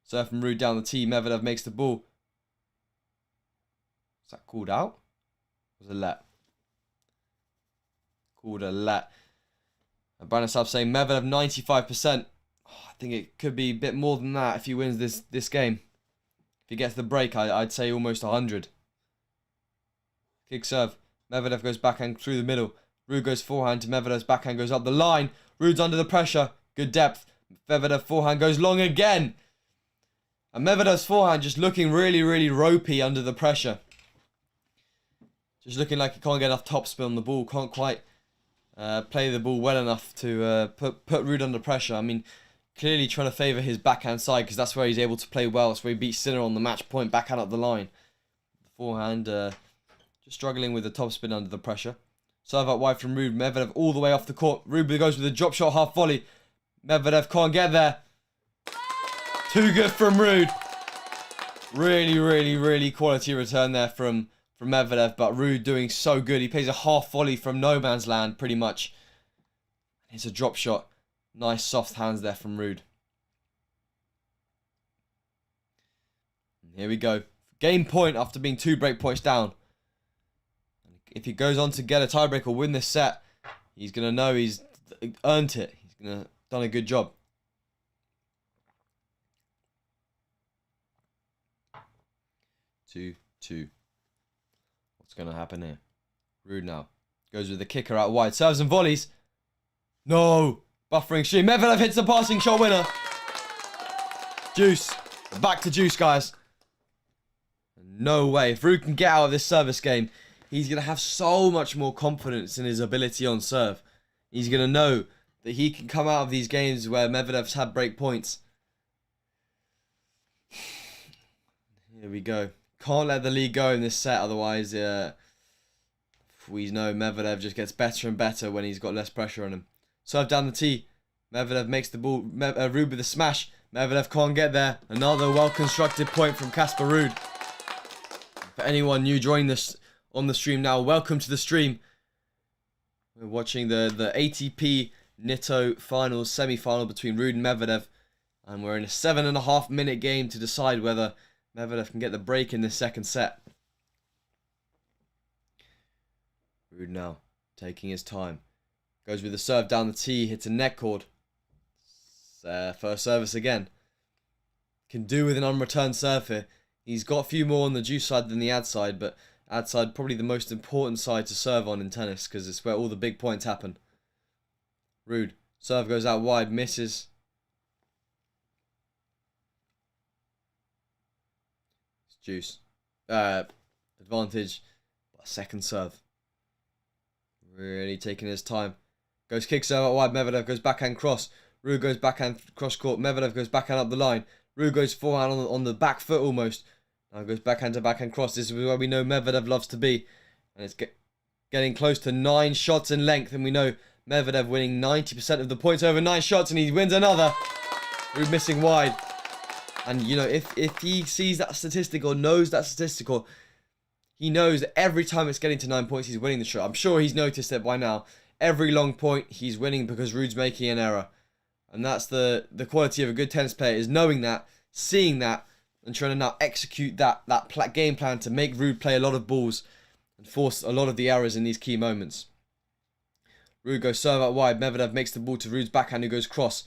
Serve from Ruud down the tee. Medvedev makes the ball. Is that called out? Was it let? Called a let. And Branislav saying Medvedev 95%. Oh, I think it could be a bit more than that if he wins this game. If he gets the break, I'd say almost 100. Kick serve. Medvedev goes backhand through the middle. Ruud goes forehand to Medvedev's backhand goes up the line. Ruud's under the pressure. Good depth. Medvedev forehand goes long again. And Medvedev's forehand just looking really, really ropey under the pressure. Just looking like he can't get enough topspin on the ball. Can't quite play the ball well enough to put Ruud under pressure. I mean, clearly trying to favour his backhand side because that's where he's able to play well. That's where he beats Sinner on the match point, backhand up the line. The forehand just struggling with the topspin under the pressure. Serve out wide from Ruud. Medvedev all the way off the court. Ruud goes with a drop shot half volley. Medvedev can't get there. Too good from Ruud. Really, really, really quality return there from Medvedev, but Ruud doing so good. He plays a half volley from no man's land, pretty much. It's a drop shot. Nice soft hands there from Ruud. And here we go. Game point after being 2 break points down. If he goes on to get a tiebreak or win this set, he's going to know he's earned it. He's going to done a good job. 2-2. What's going to happen here? Ruud now goes with the kicker out wide. Serves and volleys. No! Buffering stream. Medvedev hits the passing shot winner. Juice. Back to juice, guys. No way. If Ruud can get out of this service game, he's going to have so much more confidence in his ability on serve. He's going to know that he can come out of these games where Medvedev's had break points. Here we go. Can't let the lead go in this set, otherwise we know Medvedev just gets better and better when he's got less pressure on him. Serve down the tee. Medvedev makes the ball. Ruud with a smash. Medvedev can't get there. Another well-constructed point from Casper Ruud. For anyone new joining us on the stream now, welcome to the stream. We're watching the ATP Nitto Finals semi-final between Ruud and Medvedev. And we're in a 7.5 minute game to decide whether Medvedev can get the break in this second set. Ruud now taking his time. Goes with the serve down the tee, hits a net cord. First service again. Can do with an unreturned serve here. He's got a few more on the juice side than the ad side, but ad side probably the most important side to serve on in tennis because it's where all the big points happen. Ruud. Serve goes out wide, misses. juice. Advantage. Second serve. Really taking his time. Goes kick serve out wide. Medvedev goes backhand cross. RUUD goes backhand cross court. Medvedev goes backhand up the line. RUUD goes forehand on the back foot almost. Now goes backhand to backhand cross. This is where we know Medvedev loves to be. And it's getting close to 9 shots in length. And we know Medvedev winning 90% of the points over 9 shots. And he wins another. RUUD missing wide. And, you know, if he sees that statistic or knows that statistic, he knows that every time it's getting to 9 points, he's winning the shot. I'm sure he's noticed it by now. Every long point, he's winning because RUUD's making an error. And that's the quality of a good tennis player, is knowing that, seeing that, and trying to now execute that game plan to make RUUD play a lot of balls and force a lot of the errors in these key moments. RUUD goes serve out wide. Medvedev makes the ball to RUUD's backhand, who goes cross.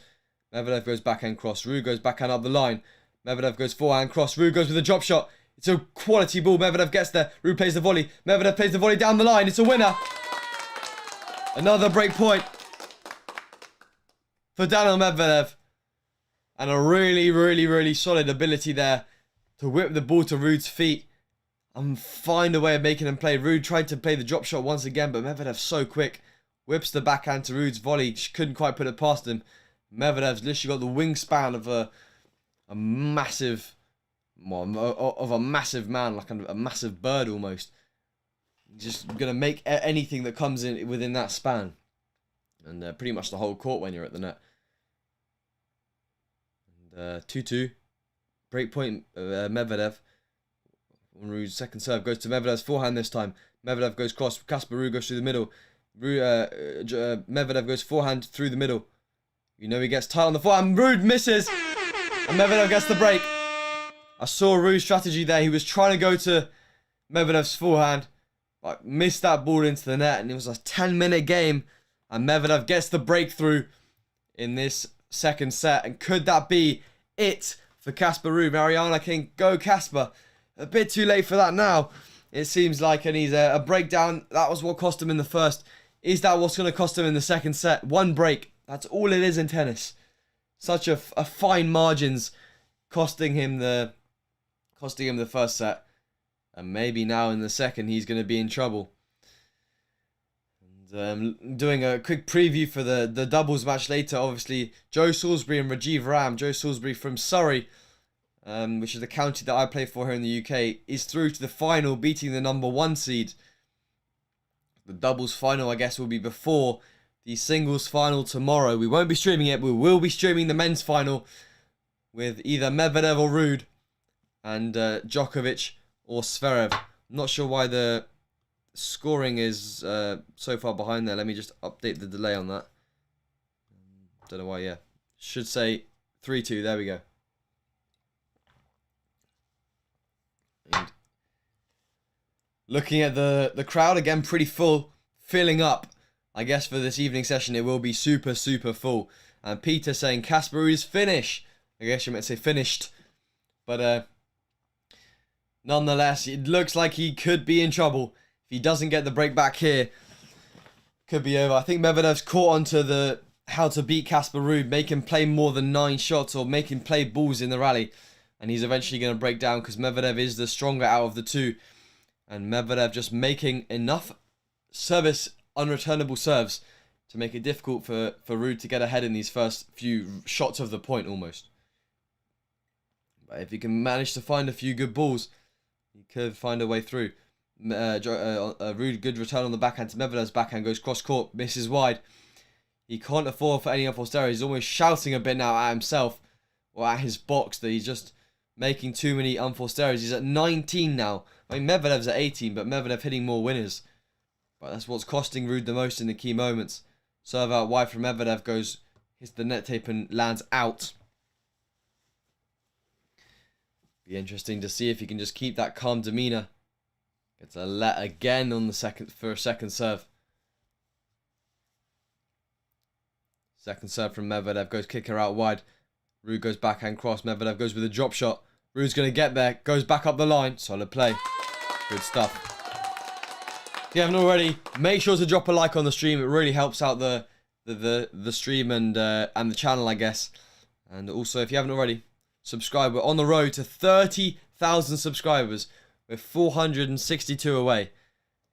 Medvedev goes backhand cross. RUUD goes backhand up the line. Medvedev goes forehand cross. RUUD goes with a drop shot. It's a quality ball. Medvedev gets there. RUUD plays the volley. Medvedev plays the volley down the line. It's a winner. Another break point for Daniil Medvedev. And a really, really, really solid ability there to whip the ball to RUUD's feet and find a way of making him play. RUUD tried to play the drop shot once again, but Medvedev's so quick. Whips the backhand to RUUD's volley. Couldn't quite put it past him. Medvedev's literally got the wingspan of a massive... of a massive man, like a massive bird almost. Just gonna make anything that comes in within that span, and pretty much the whole court when you're at the net. And 2-2, break point. Medvedev on RUUD's second serve goes to Medvedev's forehand this time. Medvedev goes cross. Casper RUUD goes through the middle. Medvedev goes forehand through the middle. You know he gets tight on the forehand. RUUD misses, and Medvedev gets the break. I saw RUUD's strategy there. He was trying to go to Medvedev's forehand, but missed that ball into the net, and it was a 10-minute game, and Medvedev gets the breakthrough in this second set. And could that be it for Casper RUUD? Mariana King, go Casper. A bit too late for that now, it seems like, and he's a breakdown. That was what cost him in the first. Is that what's going to cost him in the second set? One break. That's all it is in tennis. Such a fine margins costing him the first set, and maybe now in the second he's going to be in trouble. And doing a quick preview for the doubles match later. Obviously, Joe Salisbury and Rajiv Ram. Joe Salisbury from Surrey, which is the county that I play for here in the UK, is through to the final, beating the #1 seed. The doubles final, I guess, will be before the singles final tomorrow. We won't be streaming it, but we will be streaming the men's final with either Medvedev or RUUD, and Djokovic or Zverev. I'm not sure why the scoring is so far behind there. Let me just update the delay on that. Don't know why, yeah. Should say 3-2, there we go. And looking at the crowd, again, pretty full, filling up. I guess for this evening session, it will be super, super full. And Peter saying, Casper is finished. I guess you meant to say finished. But nonetheless, it looks like he could be in trouble. If he doesn't get the break back here, could be over. I think Medvedev's caught onto the how to beat Casper RUUD, make him play more than 9 shots or make him play balls in the rally. And he's eventually going to break down because Medvedev is the stronger out of the two. And Medvedev just making enough service, unreturnable serves to make it difficult for RUUD to get ahead in these first few shots of the point almost. But if he can manage to find a few good balls, he could find a way through. RUUD, good return on the backhand to Medvedev's backhand, goes cross court, misses wide. He can't afford for any unforced errors. He's almost shouting a bit now at himself or at his box that he's just making too many unforced errors. He's at 19 now. I mean, Medvedev's at 18, but Medvedev hitting more winners. But that's what's costing RUUD the most in the key moments. Serve out wide from Medvedev, hits the net tape and lands out. Be interesting to see if he can just keep that calm demeanour. Gets a let again on the second serve. Second serve from Medvedev, goes kicker out wide. RUUD goes backhand cross. Medvedev goes with a drop shot. RUUD's going to get there, goes back up the line. Solid play. Good stuff. If you haven't already, make sure to drop a like on the stream. It really helps out the stream and the channel, I guess. And also, if you haven't already, subscribe. We're on the road to 1,000 subscribers. We're 462 away.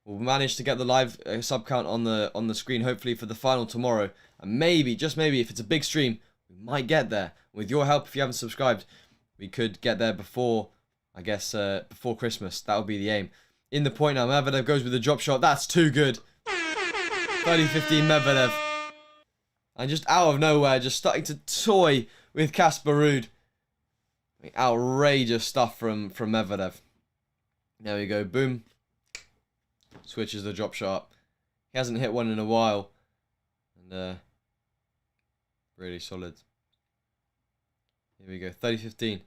We'll manage to get the live sub count on the screen, hopefully for the final tomorrow. And maybe, just maybe, if it's a big stream, we might get there. With your help, if you haven't subscribed, we could get there before, I guess, before Christmas. That would be the aim. In the point now, Medvedev goes with a drop shot. That's too good. 30-15 Medvedev. And just out of nowhere, just starting to toy with Casper Ruud. Outrageous stuff from Medvedev. There we go. Boom. Switches the drop shot up. He hasn't hit one in a while. And really solid. Here we go. 30-15.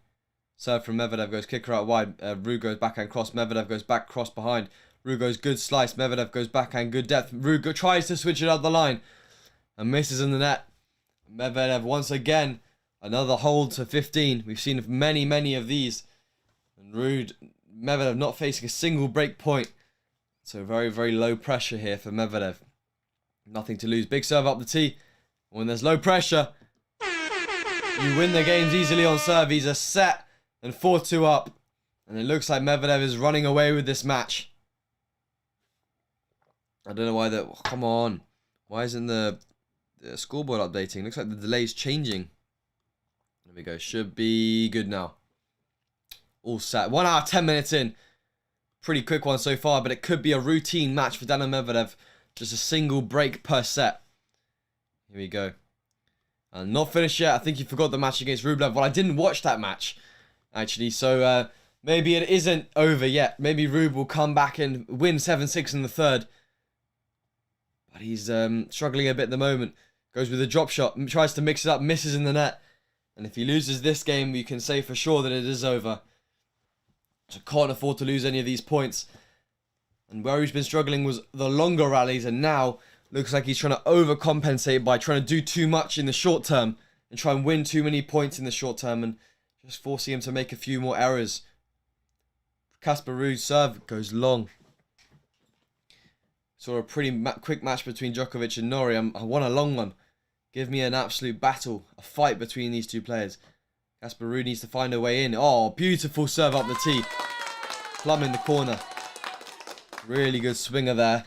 Serve from Medvedev goes kicker out wide. Ruud goes backhand cross. Medvedev goes back cross behind. Ruud goes good slice. Medvedev goes backhand good depth. Ruud tries to switch it up the line. And misses in the net. Medvedev once again. Another hold to 15. We've seen many of these. And Medvedev not facing a single break point. So very low pressure here for Medvedev. Nothing to lose. Big serve up the tee. When there's low pressure, you win the games easily on serve. He's a set and 4-2 up. And it looks like Medvedev is running away with this match. I don't know why that... Oh, come on. Why isn't the scoreboard updating? Looks like the delay's changing. There we go. Should be good now. All set. 1 hour, 10 minutes in. Pretty quick one so far, but it could be a routine match for Daniil Medvedev. Just a single break per set. Here we go. And not finished yet. I think you forgot the match against Rublev. Well, I didn't watch that match, actually. So maybe it isn't over yet. Maybe Rube will come back and win 7-6 in the third. But he's struggling a bit at the moment. Goes with a drop shot. Tries to mix it up. Misses in the net. And if he loses this game, we can say for sure that it is over. So can't afford to lose any of these points. And where he's been struggling was the longer rallies. And now looks like he's trying to overcompensate by trying to do too much in the short term. And try and win too many points in the short term. And just forcing him to make a few more errors. Casper Ruud's serve goes long. Saw a pretty quick match between Djokovic and Norrie. I want a long one. Give me an absolute battle. A fight between these two players. Casper Ruud needs to find a way in. Oh, beautiful serve up the tee. Plumb in the corner. Really good swinger there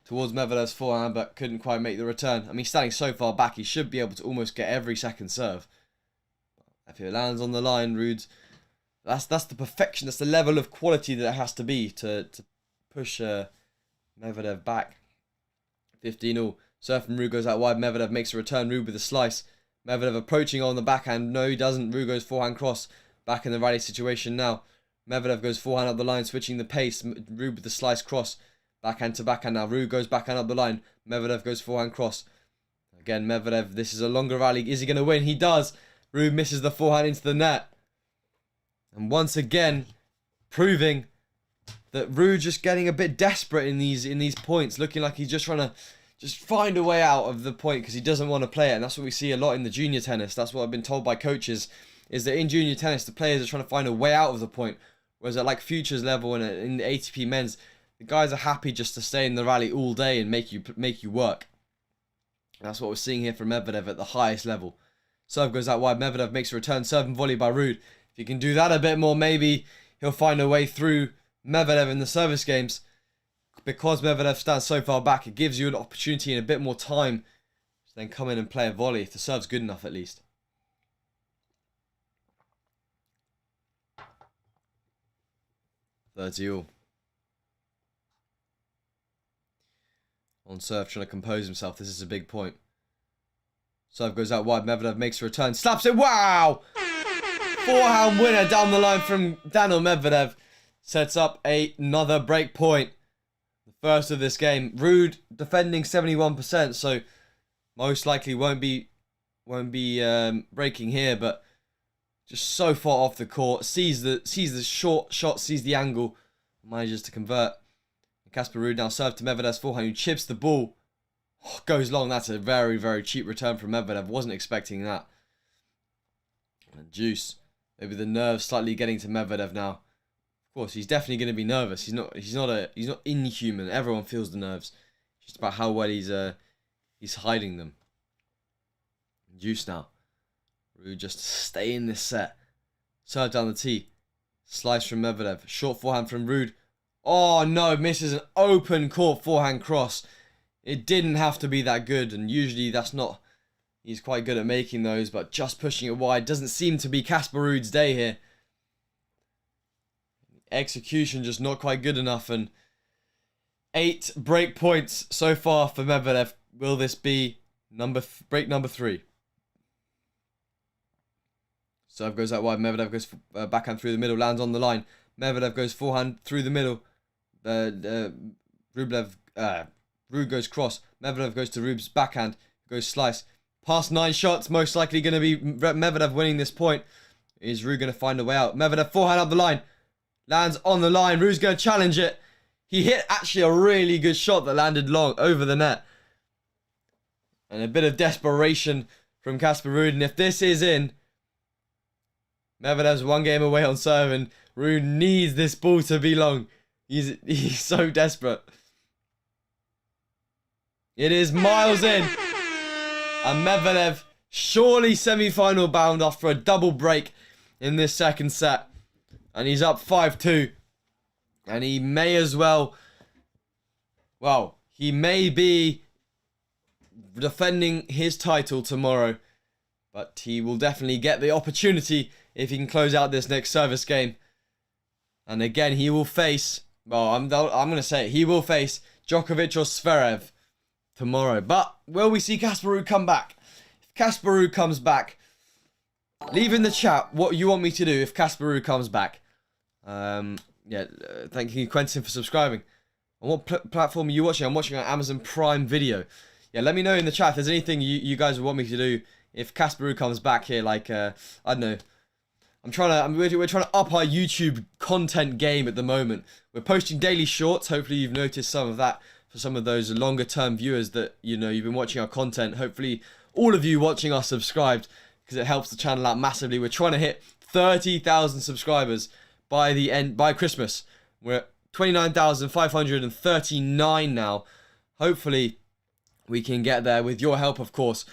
towards Medvedev's forehand, but couldn't quite make the return. I mean, standing so far back, he should be able to almost get every second serve. If it lands on the line, Ruud, that's the perfection. That's the level of quality that it has to be to push Medvedev back. 15-all. Serve from Ruud goes out wide. Medvedev makes a return. Ruud with a slice. Medvedev approaching on the backhand. No, he doesn't. Ruud goes forehand cross. Back in the rally situation now. Medvedev goes forehand up the line, switching the pace. Ruud with the slice cross. Backhand to backhand now. Ruud goes backhand up the line. Medvedev goes forehand cross. Again, Medvedev, this is a longer rally. Is he going to win? He does. Ruud misses the forehand into the net. And once again, proving that Ruud just getting a bit desperate in these points. Looking like he's just trying to just find a way out of the point because he doesn't want to play it. And that's what we see a lot in the junior tennis. That's what I've been told by coaches, is that in junior tennis, the players are trying to find a way out of the point. Whereas at like futures level and in the ATP men's, the guys are happy just to stay in the rally all day and make you work. And that's what we're seeing here from Medvedev at the highest level. Serve goes out wide. Medvedev makes a return. Serve and volley by Ruud. If he can do that a bit more, maybe he'll find a way through Medvedev in the service games. Because Medvedev stands so far back, it gives you an opportunity and a bit more time to then come in and play a volley, if the serve's good enough at least. Third all. On serve, trying to compose himself. This is a big point. Serve goes out wide. Medvedev makes a return. Slaps it. Wow! Forehand winner down the line from Daniil Medvedev. Sets up another break point. The first of this game. Ruud defending 71%, so most likely won't be breaking here, but just so far off the court. Sees the short shot, sees the angle, manages to convert. Casper Ruud now serve to Medvedev's forehand, who chips the ball. Oh, goes long. That's a very cheap return from Medvedev. Wasn't expecting that. And juice. Maybe the nerves slightly getting to Medvedev now. Of course, he's definitely going to be nervous. He's not inhuman. Everyone feels the nerves. It's just about how well he's hiding them. Juice now. Ruud just to stay in this set. Serve down the tee. Slice from Medvedev. Short forehand from RUUD. Oh no, misses an open court forehand cross. It didn't have to be that good, and usually that's not... He's quite good at making those, but just pushing it wide doesn't seem to be Casper Ruud's day here. Execution just not quite good enough, and 8 break points so far for Medvedev. Will this be break number 3? Serve goes out wide. Medvedev goes backhand through the middle, lands on the line. Medvedev goes forehand through the middle. RUUD goes cross. Medvedev goes to RUUD's backhand. Goes slice. Past 9 shots, most likely going to be Medvedev winning this point. Is RUUD going to find a way out? Medvedev forehand up the line. Lands on the line. RUUD's going to challenge it. He hit actually a really good shot that landed long over the net. And a bit of desperation from Casper RUUD. And if this is in, Medvedev's 1 game away on serve, and RUUD needs this ball to be long. He's so desperate. It is miles in. And Medvedev surely semi-final bound after a double break in this second set. And he's up 5-2. And he may as well... Well, he may be defending his title tomorrow. But he will definitely get the opportunity if he can close out this next service game. And again, he will face... Well, I'm going to say it. He will face Djokovic or Zverev tomorrow. But will we see Casper Ruud come back? If Casper Ruud comes back, leave in the chat what you want me to do if Casper Ruud comes back. Thank you, Quentin, for subscribing. On what platform are you watching? I'm watching on Amazon Prime Video. Yeah, let me know in the chat if there's anything you guys would want me to do if Casper Ruud comes back here. Like, I don't know. We're trying to up our YouTube content game at the moment. We're posting daily shorts. Hopefully you've noticed some of that for some of those longer term viewers that, you know, you've been watching our content. Hopefully all of you watching are subscribed because it helps the channel out massively. We're trying to hit 30,000 subscribers by Christmas. We're at 29,539 now. Hopefully we can get there with your help, of course.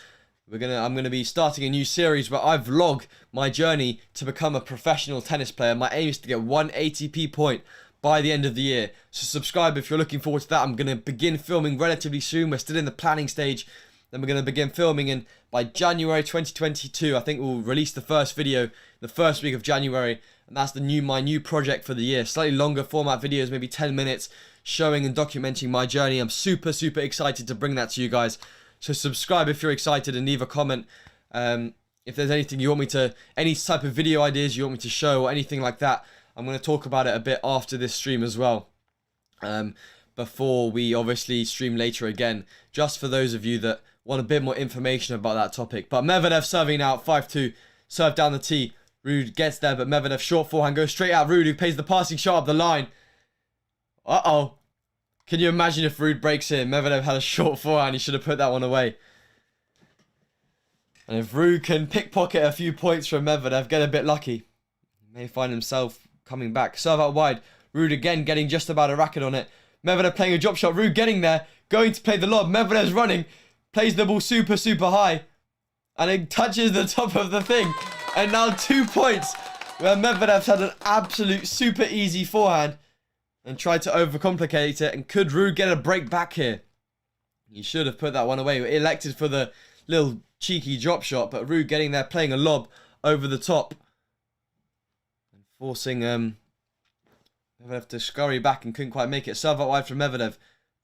I'm gonna be starting a new series where I vlog my journey to become a professional tennis player. My aim is to get 1 ATP point by the end of the year. So subscribe if you're looking forward to that. I'm gonna begin filming relatively soon. We're still in the planning stage. Then we're gonna begin filming, and by January 2022, I think we'll release the first video the first week of January, and that's my new project for the year. Slightly longer format videos, maybe 10 minutes, showing and documenting my journey. I'm super excited to bring that to you guys. So subscribe if you're excited, and leave a comment if there's anything you want me to, any type of video ideas you want me to show or anything like that. I'm going to talk about it a bit after this stream as well, before we obviously stream later again, just for those of you that want a bit more information about that topic. But Medvedev serving out 5-2, serve down the tee. RUUD gets there, but Medvedev short forehand goes straight out. RUUD, who pays the passing shot up the line. Uh-oh. Can you imagine if RUUD breaks in? Medvedev had a short forehand. He should have put that one away. And if RUUD can pickpocket a few points from Medvedev, get a bit lucky, he may find himself coming back. Serve out wide. RUUD again getting just about a racket on it. Medvedev playing a drop shot. RUUD getting there. Going to play the lob. Medvedev's running. Plays the ball super high. And it touches the top of the thing. And now 2 points where Medvedev's had an absolute super easy forehand and tried to overcomplicate it. And could RUUD get a break back here? He should have put that one away. He elected for the little cheeky drop shot, but RUUD getting there, playing a lob over the top. And forcing Medvedev to scurry back, and couldn't quite make it. Serve out wide from Medvedev.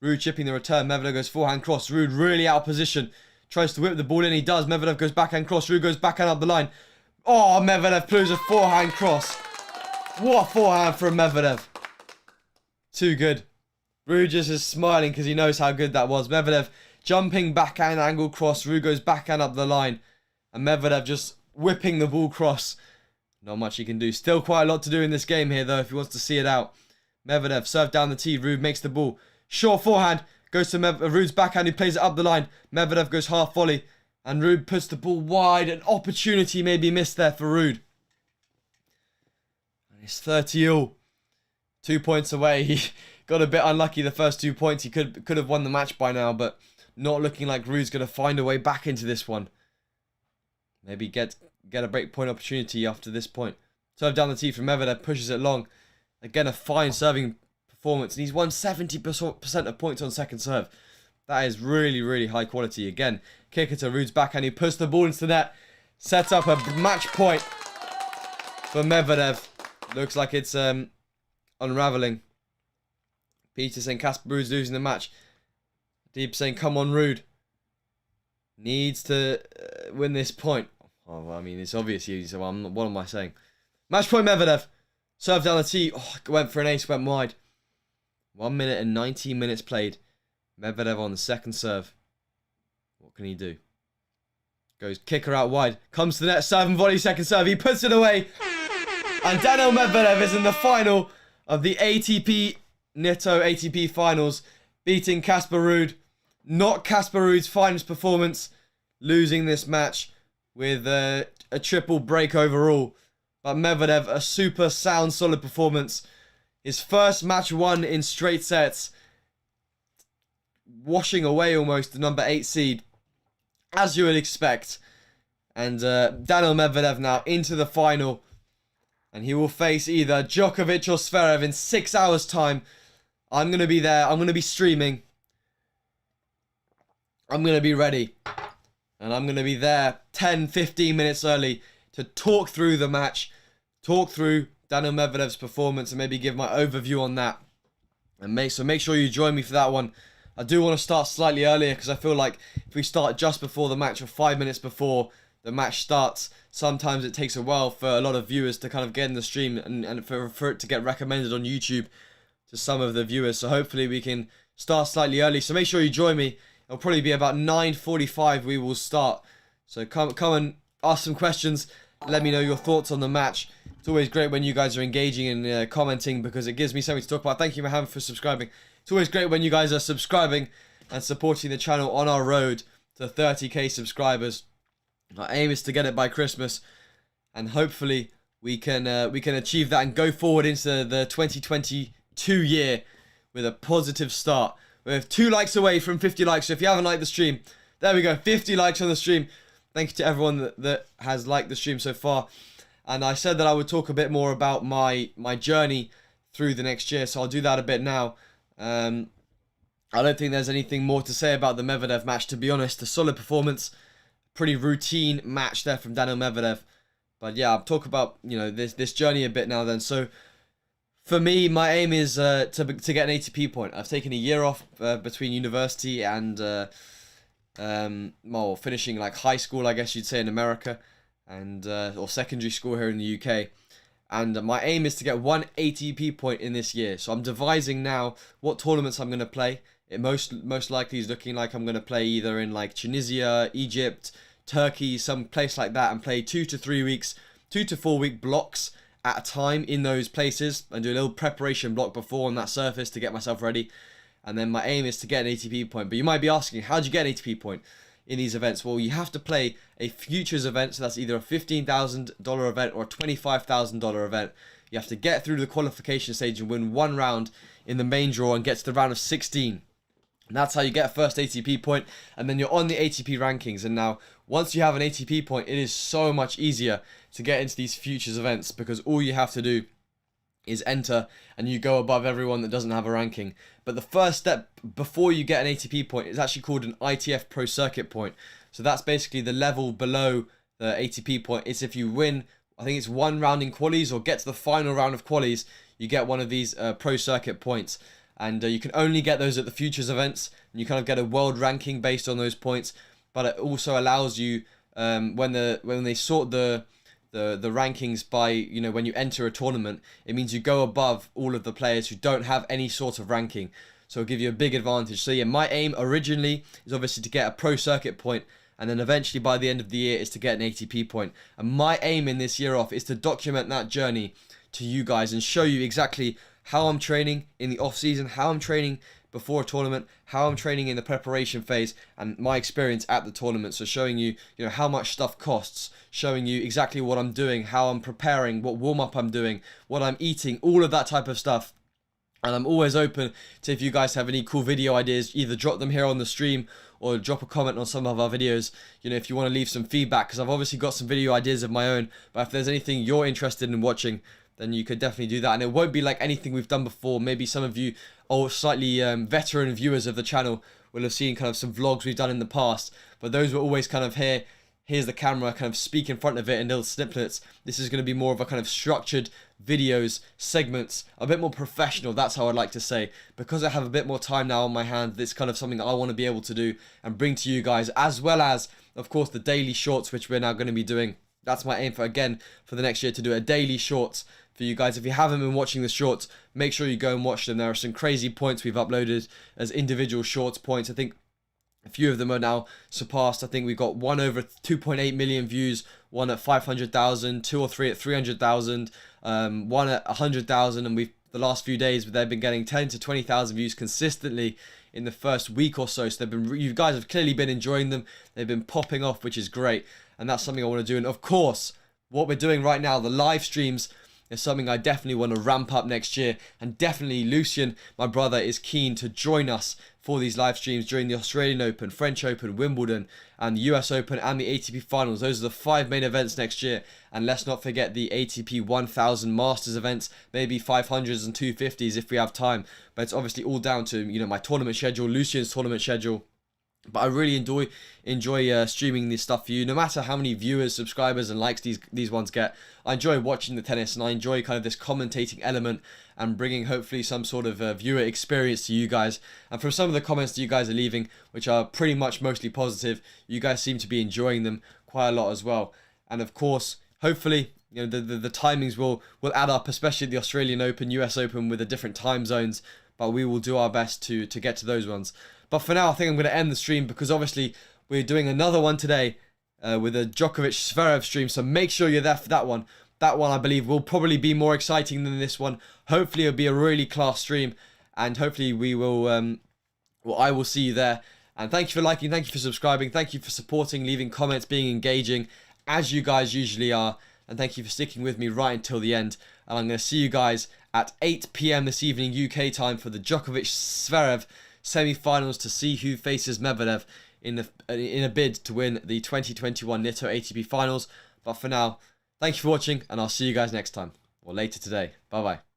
RUUD chipping the return. Medvedev goes forehand cross. RUUD really out of position. Tries to whip the ball in. He does. Medvedev goes backhand cross. RUUD goes backhand up the line. Oh, Medvedev plays a forehand cross. What a forehand from Medvedev. Too good. RUUD just is smiling because he knows how good that was. Medvedev jumping backhand angle cross. RUUD goes backhand up the line. And Medvedev just whipping the ball cross. Not much he can do. Still quite a lot to do in this game here, though, if he wants to see it out. Medvedev serve down the tee. RUUD makes the ball. Short forehand. Goes to RUUD's backhand. He plays it up the line. Medvedev goes half volley. And RUUD puts the ball wide. An opportunity may be missed there for RUUD. And it's 30-all. 2 points away. He got a bit unlucky the first 2 points. He could have won the match by now, but not looking like RUUD's going to find a way back into this one. Maybe get a break point opportunity after this point. Serve down the tee from Medvedev, pushes it long. Again, a fine serving performance. And he's won 70% of points on second serve. That is really, really high quality. Again, kick it to RUUD's backhand. He puts the ball into the net. Sets up a match point for Medvedev. Looks like it's unraveling. Peter saying Casper Ruud's losing the match. Deep saying, come on, RUUD. Needs to win this point. Oh, well, I mean, it's obvious. So what am I saying? Match point Medvedev. Serve down the tee. Oh, went for an ace, went wide. 1 minute and 19 minutes played. Medvedev on the second serve. What can he do? Goes kicker out wide. Comes to the net. Serve and volley second serve. He puts it away. And Daniil Medvedev is in the final of the ATP Nitto ATP Finals. Beating Casper Ruud. Not Casper Ruud's finest performance. Losing this match with a triple break overall. But Medvedev, a super sound, solid performance. His first match won in straight sets. Washing away almost the number 8 seed. As you would expect. And Daniil Medvedev now into the final. And he will face either Djokovic or Zverev in 6 hours' time. I'm going to be there. I'm going to be streaming. I'm going to be ready. And I'm going to be there 10, 15 minutes early to talk through the match. Talk through Daniil Medvedev's performance and maybe give my overview on that. And make sure you join me for that one. I do want to start slightly earlier because I feel like if we start just before the match or 5 minutes before the match starts, sometimes it takes a while for a lot of viewers to kind of get in the stream and for it to get recommended on YouTube to some of the viewers. So hopefully we can start slightly early. So make sure you join me. It'll probably be about 9:45 we will start. So come and ask some questions. Let me know your thoughts on the match. It's always great when you guys are engaging and commenting because it gives me something to talk about. Thank you, Mohammed, for subscribing. It's always great when you guys are subscribing and supporting the channel on our road to 30k subscribers. Our aim is to get it by Christmas, and hopefully we can achieve that and go forward into the 2022 year with a positive start. We're 2 likes away from 50 likes, so if you haven't liked the stream, there we go, 50 likes on the stream. Thank you to everyone that has liked the stream so far. And I said that I would talk a bit more about my journey through the next year, so I'll do that a bit now. I don't think there's anything more to say about the Medvedev match, to be honest. A solid performance, pretty routine match there from Daniil Medvedev. But yeah, I'll talk about, you know, this journey a bit now then. So for me, my aim is to get an ATP point. I've taken a year off between university and well, finishing like high school, I guess you'd say, in America, and or secondary school here in the UK. And my aim is to get 1 ATP point in this year. So I'm devising now what tournaments I'm going to play. It most likely is looking like I'm going to play either in like Tunisia, Egypt, Turkey, some place like that, and play 2 to 3 weeks, 2 to 4 week blocks at a time in those places, and do a little preparation block before on that surface to get myself ready. And then my aim is to get an ATP point. But you might be asking, how do you get an ATP point in these events? Well, you have to play a futures event, so that's either a $15,000 event or a $25,000 event. You have to get through the qualification stage and win 1 round in the main draw and get to the round of 16. And that's how you get a first ATP point, and then you're on the ATP rankings. And now, once you have an ATP point, it is so much easier to get into these futures events because all you have to do is enter and you go above everyone that doesn't have a ranking. But the first step before you get an ATP point is actually called an ITF Pro Circuit point. So that's basically the level below the ATP point. It's if you win, I think it's 1 round in qualies or get to the final round of qualies, you get one of these Pro Circuit points. And you can only get those at the futures events, and you kind of get a world ranking based on those points. But it also allows you, when they sort the rankings by, you know, when you enter a tournament, it means you go above all of the players who don't have any sort of ranking. So it'll give you a big advantage. So yeah, my aim originally is obviously to get a Pro Circuit point, and then eventually by the end of the year is to get an ATP point. And my aim in this year off is to document that journey to you guys and show you exactly how I'm training in the off season, how I'm training before a tournament, how I'm training in the preparation phase, and my experience at the tournament. So showing you, you know, how much stuff costs, showing you exactly what I'm doing, how I'm preparing, what warm-up I'm doing, what I'm eating, all of that type of stuff. And I'm always open to, if you guys have any cool video ideas, either drop them here on the stream or drop a comment on some of our videos. You know, if you want to leave some feedback, because I've obviously got some video ideas of my own. But if there's anything you're interested in watching, then you could definitely do that. And it won't be like anything we've done before. Maybe some of you, or slightly veteran viewers of the channel, will have seen kind of some vlogs we've done in the past. But those were always kind of here's the camera, kind of speak in front of it in little snippets. This is going to be more of a kind of structured videos, segments, a bit more professional. That's how I'd like to say. Because I have a bit more time now on my hand, it's kind of something that I want to be able to do and bring to you guys, as well as, of course, the daily shorts, which we're now going to be doing. That's my aim for the next year, to do a daily shorts for you guys. If you haven't been watching the shorts, make sure you go and watch them. There are some crazy points we've uploaded as individual shorts points. I think a few of them are now surpassed. I think we've got one over 2.8 million views, one at 500,000, two or three at 300,000, one at 100,000, and the last few days they've been getting 10 to 20,000 views consistently in the first week or so. So you guys have clearly been enjoying them. They've been popping off, which is great, and that's something I want to do. And of course, what we're doing right now, the live streams, is something I definitely want to ramp up next year. And definitely Lucien, my brother, is keen to join us for these live streams during the Australian Open, French Open, Wimbledon, and the US Open, and the ATP Finals. Those are the 5 main events next year. And let's not forget the ATP 1000 Masters events, maybe 500s and 250s if we have time. But it's obviously all down to, you know, my tournament schedule, Lucien's tournament schedule. But I really enjoy streaming this stuff for you. No matter how many viewers, subscribers, and likes these ones get, I enjoy watching the tennis, and I enjoy kind of this commentating element and bringing hopefully some sort of viewer experience to you guys. And from some of the comments that you guys are leaving, which are pretty much mostly positive, you guys seem to be enjoying them quite a lot as well. And of course, hopefully, you know, the timings will add up, especially the Australian Open, US Open with the different time zones. But we will do our best to get to those ones. But for now, I think I'm going to end the stream, because obviously we're doing another one today with a Djokovic-Zverev stream. So make sure you're there for that one. That one, I believe, will probably be more exciting than this one. Hopefully, it'll be a really class stream. And hopefully, we will, I will see you there. And thank you for liking. Thank you for subscribing. Thank you for supporting, leaving comments, being engaging, as you guys usually are. And thank you for sticking with me right until the end. And I'm going to see you guys at 8 PM this evening, UK time, for the Djokovic-Zverev semi-finals, to see who faces Medvedev in a bid to win the 2021 Nitto ATP Finals. But for now, thank you for watching, and I'll see you guys next time, or later today. Bye-bye.